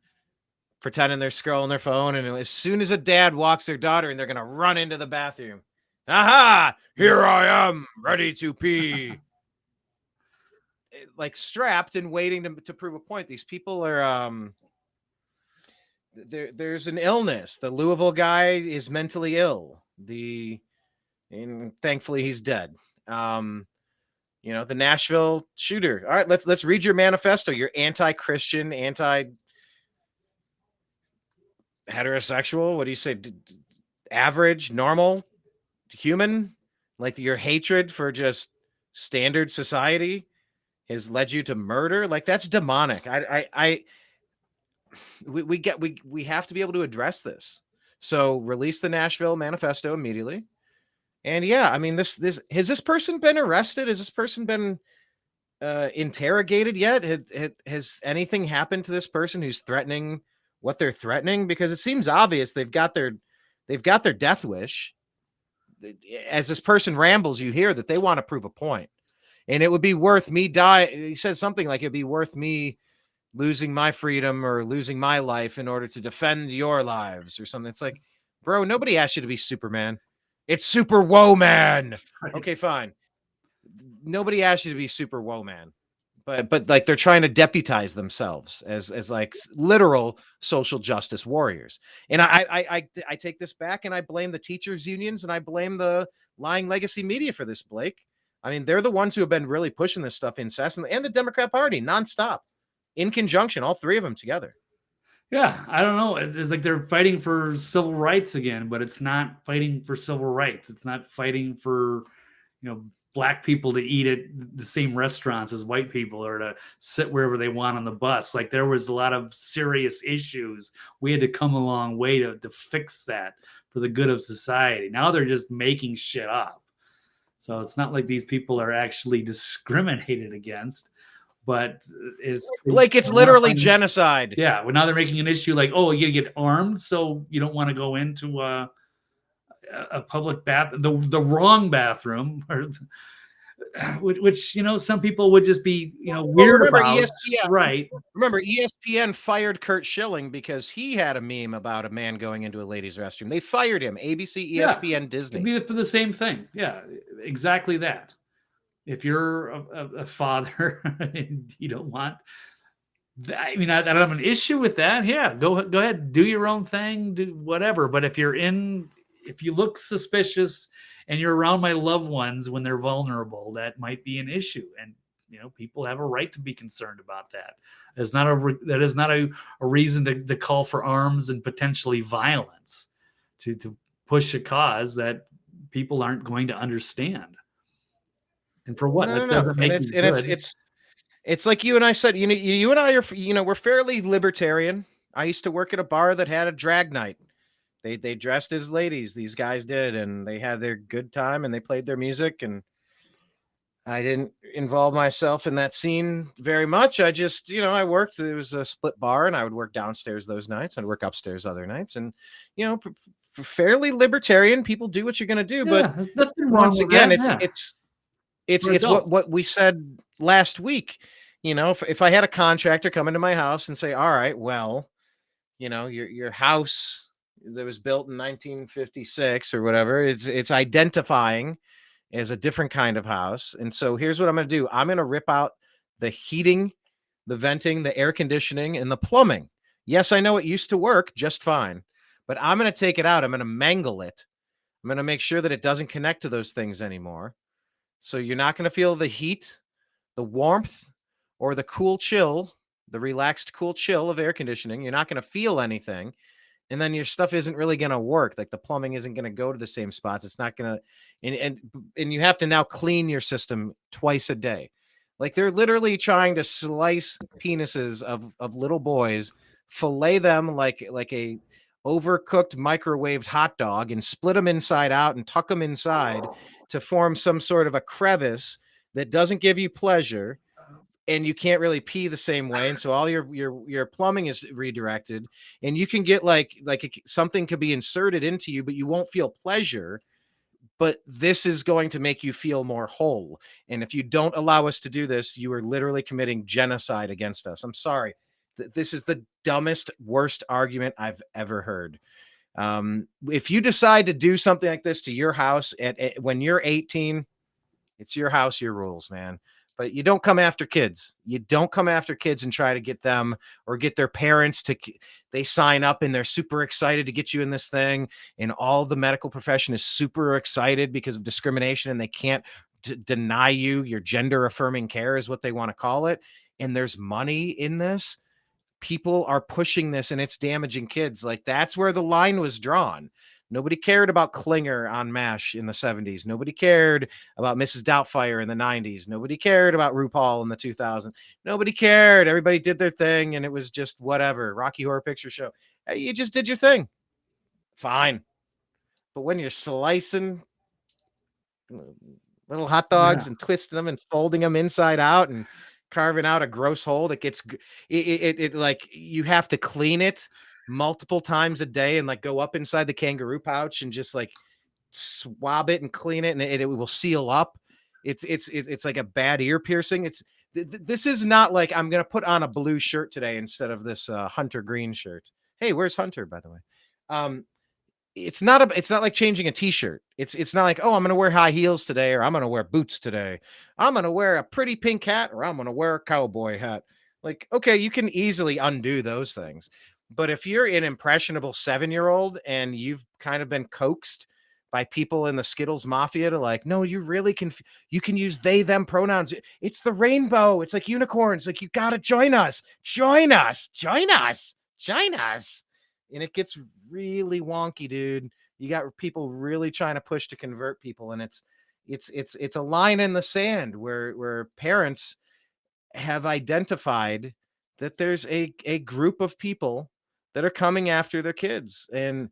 pretending they're scrolling their phone, and as soon as a dad walks their daughter, and they're going to run into the bathroom. Aha! Here I am, ready to pee. Like strapped and waiting to prove a point. These people are there's an illness. The Louisville guy is mentally ill. And thankfully he's dead. The Nashville shooter. All right, let's read your manifesto. You're anti-Christian, anti-heterosexual. What do you say? Average, normal, human? Like your hatred for just standard society has led you to murder? Like that's demonic. We have to be able to address this. So release the Nashville manifesto immediately. And yeah, I mean, this has this person been arrested? Has this person been interrogated yet? Has anything happened to this person who's threatening what they're threatening? Because it seems obvious they've got their death wish. As this person rambles, you hear that they want to prove a point, and it would be worth me die. He says something like it'd be worth me losing my freedom or losing my life in order to defend your lives or something. It's like, bro, nobody asked you to be Superman. It's Super Woe Man. Okay, fine. Nobody asked you to be Super Woe Man, but like they're trying to deputize themselves as like literal social justice warriors. And I take this back, and I blame the teachers unions, and I blame the lying legacy media for this, Blake. I mean, they're the ones who have been really pushing this stuff incessantly, and the Democrat Party nonstop, in conjunction, all three of them together. Yeah, I don't know. It's like they're fighting for civil rights again, but it's not fighting for civil rights. It's not fighting for, black people to eat at the same restaurants as white people or to sit wherever they want on the bus. Like there was a lot of serious issues. We had to come a long way to fix that for the good of society. Now they're just making shit up. So it's not like these people are actually discriminated against. But it's literally genocide. Yeah. Well, now they're making an issue like, oh, you get armed, so you don't want to go into a public bath, the wrong bathroom, or which some people would just be weird about. ESPN, right? Remember, ESPN fired Kurt Schilling because he had a meme about a man going into a ladies' restroom. They fired him. ABC, ESPN, Disney. It'd be for the same thing. Yeah, exactly that. If you're a father and you don't want, I don't have an issue with that. Yeah, go ahead, do your own thing, do whatever. But if you look suspicious and you're around my loved ones when they're vulnerable, that might be an issue. And people have a right to be concerned about that. That is not a reason to call for arms and potentially violence to push a cause that people aren't going to understand. And for what? No. It's like you and I said, you and I are, we're fairly libertarian. I used to work at a bar that had a drag night. They dressed as ladies. These guys did, and they had their good time, and they played their music. And I didn't involve myself in that scene very much. I just, I worked. There was a split bar, and I would work downstairs those nights. I'd work upstairs other nights, and fairly libertarian. People do what you're going to do, but once again, it's what we said last week. If I had a contractor come into my house and say, all right, well, your house that was built in 1956 or whatever, it's identifying as a different kind of house. And so here's what I'm going to do. I'm going to rip out the heating, the venting, the air conditioning, and the plumbing. Yes, I know it used to work just fine, but I'm going to take it out. I'm going to mangle it. I'm going to make sure that it doesn't connect to those things anymore. So you're not going to feel the heat, the warmth, or the cool chill, the relaxed cool chill of air conditioning. You're not going to feel anything. And then your stuff isn't really going to work. Like the plumbing isn't going to go to the same spots. It's not going to, and you have to now clean your system twice a day. Like they're literally trying to slice penises of little boys, fillet them like a overcooked microwaved hot dog, and split them inside out and tuck them inside to form some sort of a crevice that doesn't give you pleasure. and you can't really pee the same way, and so all your plumbing is redirected, and you can get something could be inserted into you, but you won't feel pleasure. But this is going to make you feel more whole. And if you don't allow us to do this, you are literally committing genocide against us. I'm sorry. This is the dumbest, worst argument I've ever heard. If you decide to do something like this to your house when you're 18, it's your house, your rules, man. But you don't come after kids. You don't come after kids and try to get them or get their parents they sign up and they're super excited to get you in this thing. And all the medical profession is super excited because of discrimination, and they can't deny you your gender affirming care is what they want to call it. And there's money in this. People are pushing this and it's damaging kids. Like, that's where the line was drawn. Nobody cared about Klinger on MASH in the 70s. Nobody cared about Mrs. Doubtfire in the 90s. Nobody cared about RuPaul in the 2000s. Nobody cared. Everybody did their thing, and it was just whatever. Rocky Horror Picture Show. Hey, you just did your thing. Fine. But when you're slicing little hot dogs and twisting them and folding them inside out and carving out a gross hole that gets it like you have to clean it multiple times a day and like go up inside the kangaroo pouch and just like swab it and clean it, and it will seal up. It's like a bad ear piercing. This is not like I'm gonna put on a blue shirt today instead of this Hunter green shirt. Hey, where's Hunter, by the way? It's not like changing a t-shirt. It's not like, oh, I'm going to wear high heels today, or I'm going to wear boots today. I'm going to wear a pretty pink hat, or I'm going to wear a cowboy hat. Like, okay, you can easily undo those things. But if you're an impressionable 7-year-old and you've kind of been coaxed by people in the Skittles mafia to like, no, you really can, you can use they, them pronouns. It's the rainbow. It's like unicorns. Like, you got to join us. Join us. Join us. Join us. And it gets really wonky, dude. You got people really trying to push to convert people, and it's a line in the sand where parents have identified that there's a group of people that are coming after their kids, and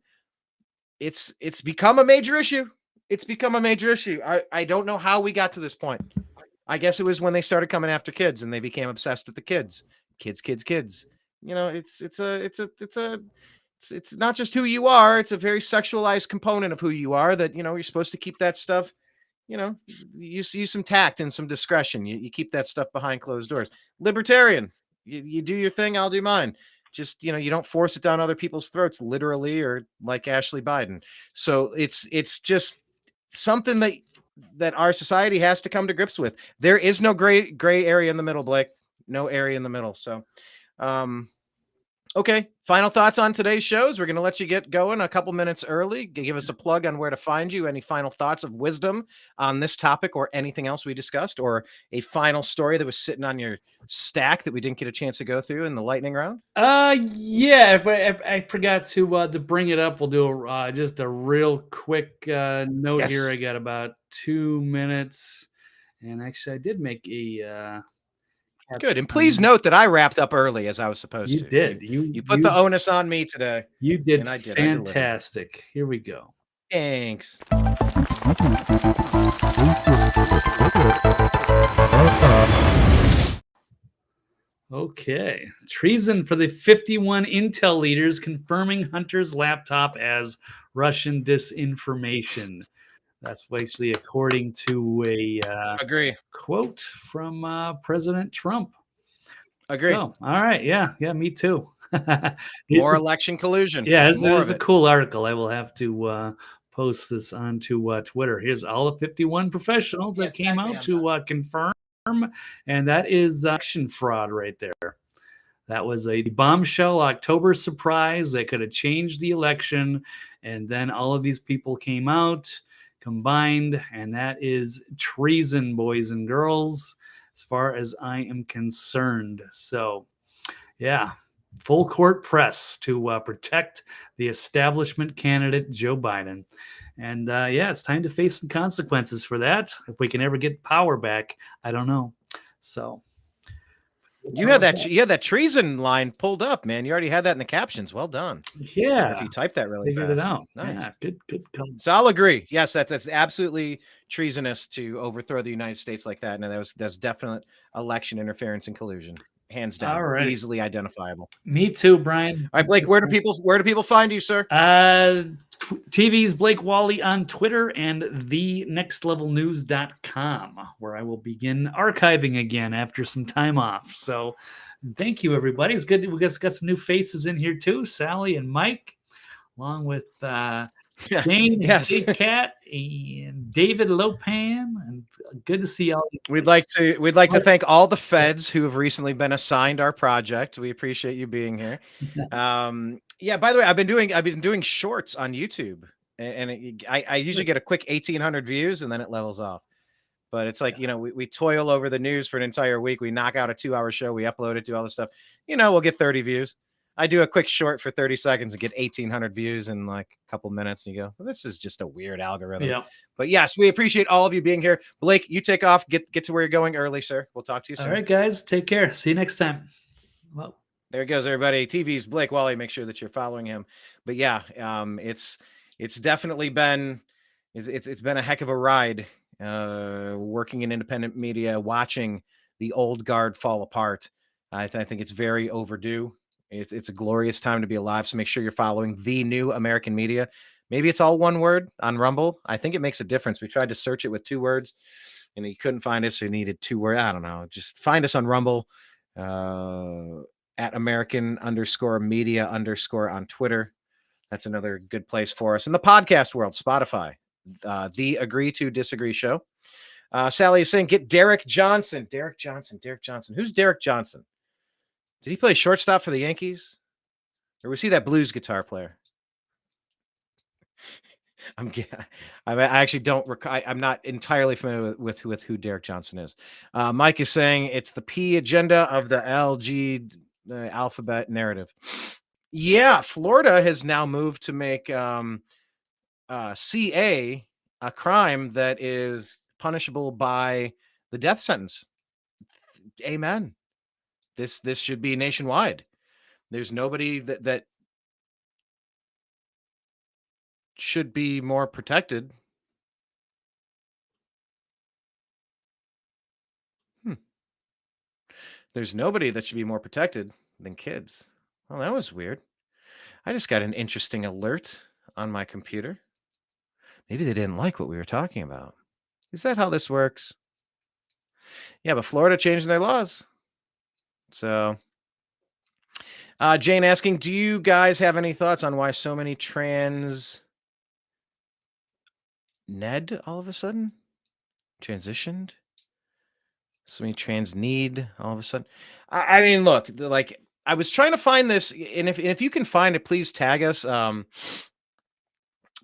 it's become a major issue. It's become a major issue. I don't know how we got to this point. I guess it was when they started coming after kids and they became obsessed with the kids. Kids. You know, it's not just who you are. It's a very sexualized component of who you are that, you know, you're supposed to keep that stuff, you know, you use some tact and some discretion. You keep that stuff behind closed doors. Libertarian, you do your thing, I'll do mine. Just, you know, you don't force it down other people's throats, literally, or like Ashley Biden. So it's just something that our society has to come to grips with. There is no gray area in the middle, Blake. No area in the middle. So, okay, final thoughts on today's shows. We're going to let you get going a couple minutes early. Give us a plug on where to find you. Any final thoughts of wisdom on this topic or anything else we discussed, or a final story that was sitting on your stack that we didn't get a chance to go through in the lightning round? Yeah, if I forgot to bring it up, we'll do just a real quick note here. I got about 2 minutes, and actually I did make a good. And please note that I wrapped up early as I was supposed to. You did. You put the onus on me today. You did. And I did. Fantastic. Here we go. Thanks. Okay. Treason for the 51 Intel leaders confirming Hunter's laptop as Russian disinformation. That's basically according to a agree quote from President Trump. Agree. So, all right. Yeah, me too. More election collusion. Yeah, this is a cool article. I will have to post this onto Twitter. Here's all the 51 professionals that came out to confirm, and that is election fraud right there. That was a bombshell October surprise that could have changed the election, and then all of these people came out combined, and that is treason, boys and girls, as far as I am concerned. So, yeah, full court press to protect the establishment candidate, Joe Biden. And yeah, it's time to face some consequences for that. If we can ever get power back, I don't know. So you had that treason line pulled up, man. You already had that in the captions. Well done. Yeah. If you type that really figured fast. it out. Nice. Yeah, good. So I'll agree. Yes, that's absolutely treasonous to overthrow the United States like that. No, that's definite election interference and collusion, hands down. All right. Easily identifiable. Me too, Brian. All right, Blake, where do people find you, sir? TV's Blake Walley on Twitter and thenextlevelnews.com, where I will begin archiving again after some time off. So thank you, everybody. It's good. We got some new faces in here too, Sally and Mike, along with Jane and Big Cat and David Lopan. And good to see all. We'd like to thank all the feds who have recently been assigned our project. We appreciate you being here. Yeah, by the way, I've been doing shorts on YouTube, and I usually get a quick 1,800 views and then it levels off. But it's like, we toil over the news for an entire week. We knock out a 2-hour show. We upload it, do all this stuff. We'll get 30 views. I do a quick short for 30 seconds and get 1,800 views in like a couple minutes. And you go, well, this is just a weird algorithm. Yeah. But yes, we appreciate all of you being here. Blake, you take off. Get to where you're going early, sir. We'll talk to you soon. All right, guys. Take care. See you next time. Well, there goes everybody. TV's Blake Walley. Make sure that you're following him. But yeah, it's definitely been it's been a heck of a ride. Working in independent media, watching the old guard fall apart. I think it's very overdue. It's a glorious time to be alive. So make sure you're following the new American media. Maybe it's all one word on Rumble. I think it makes a difference. We tried to search it with 2 words and he couldn't find it. So he needed 2 words. I don't know. Just find us on Rumble, at American_media_ on Twitter. That's another good place for us. In the podcast world, Spotify, the Agree to Disagree show. Sally is saying, get Derek Johnson. Derek Johnson. Who's Derek Johnson? Did he play shortstop for the Yankees? Or was he that blues guitar player? I actually don't recall. I'm not entirely familiar with who Derek Johnson is. Mike is saying it's the P agenda of the LG alphabet narrative. Yeah, Florida has now moved to make CA a crime that is punishable by the death sentence. Amen. This should be nationwide. There's nobody that should be more protected. There's nobody that should be more protected than kids. Well, that was weird. I just got an interesting alert on my computer. Maybe they didn't like what we were talking about. Is that how this works? Yeah, but Florida changed their laws. So, Jane asking, do you guys have any thoughts on why so many trans Ned all of a sudden transitioned? So many trans need all of a sudden. I mean, look, like I was trying to find this, and if you can find it, please tag us.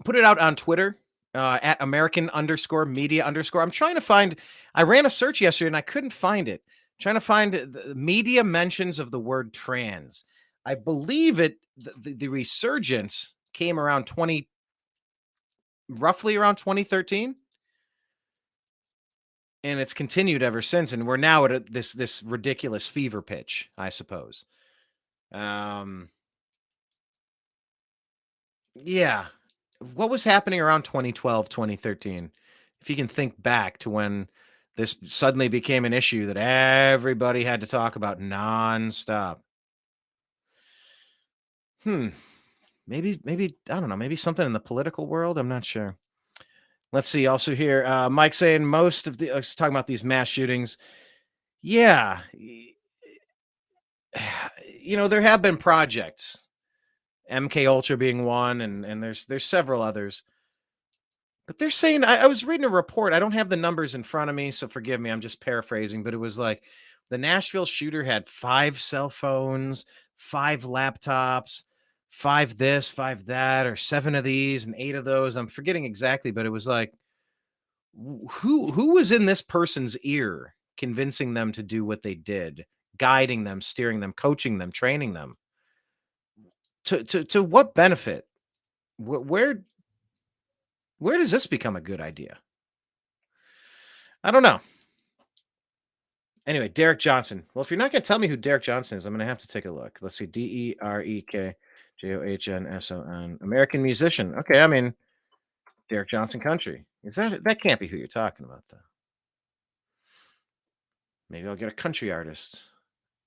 Put it out on Twitter at American_media_. I'm trying to find. I ran a search yesterday and I couldn't find it. Trying to find the media mentions of the word trans. I believe the resurgence came around roughly around 2013. And it's continued ever since. And we're now at this ridiculous fever pitch, I suppose. Yeah. What was happening around 2012, 2013? If you can think back to when this suddenly became an issue that everybody had to talk about nonstop. Maybe, I don't know, maybe something in the political world. I'm not sure. Let's see. Also here, Mike saying most of the talking about these mass shootings. Yeah. There have been projects, MK Ultra being one, and there's several others. But they're saying, I was reading a report. I don't have the numbers in front of me, so forgive me. I'm just paraphrasing, but it was like the Nashville shooter had 5 cell phones, 5 laptops, 5 this, 5 that, or 7 of these and 8 of those. I'm forgetting exactly, but it was like, who was in this person's ear, convincing them to do what they did, guiding them, steering them, coaching them, training them? To what benefit? Where does this become a good idea? I don't know. Anyway, Derek Johnson. Well, if you're not going to tell me who Derek Johnson is, I'm going to have to take a look. Let's see. DEREK JOHNSON. American musician. Okay, I mean, Derek Johnson Country. That can't be who you're talking about, though. Maybe I'll get a country artist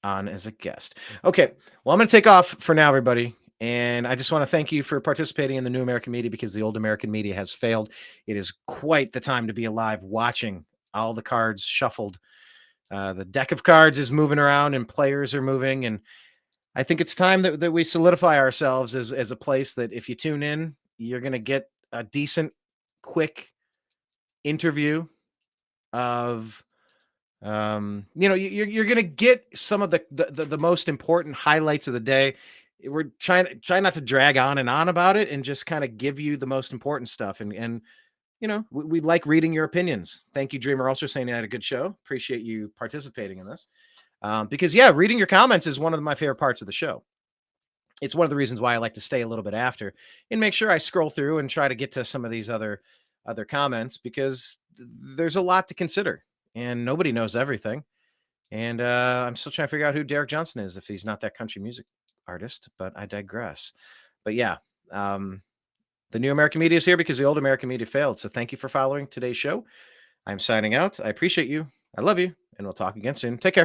on as a guest. Okay, well, I'm going to take off for now, everybody. And I just want to thank you for participating in the new American media, because the old American media has failed. It is quite the time to be alive watching all the cards shuffled. The deck of cards is moving around and players are moving. And I think it's time that we solidify ourselves as a place that if you tune in, you're going to get a decent, quick interview of, you're going to get some of the most important highlights of the day. We're trying not to drag on and on about it, and just kind of give you the most important stuff. And we like reading your opinions. Thank you, Dreamer, also saying you had a good show. Appreciate you participating in this. Because reading your comments is one of my favorite parts of the show. It's one of the reasons why I like to stay a little bit after and make sure I scroll through and try to get to some of these other comments, because there's a lot to consider and nobody knows everything. And I'm still trying to figure out who Derek Johnson is if he's not that country music artist, but I digress. But the new American media is here because the old American media failed. So thank you for following today's show. I'm signing out. I appreciate you. I love you. And we'll talk again soon. Take care.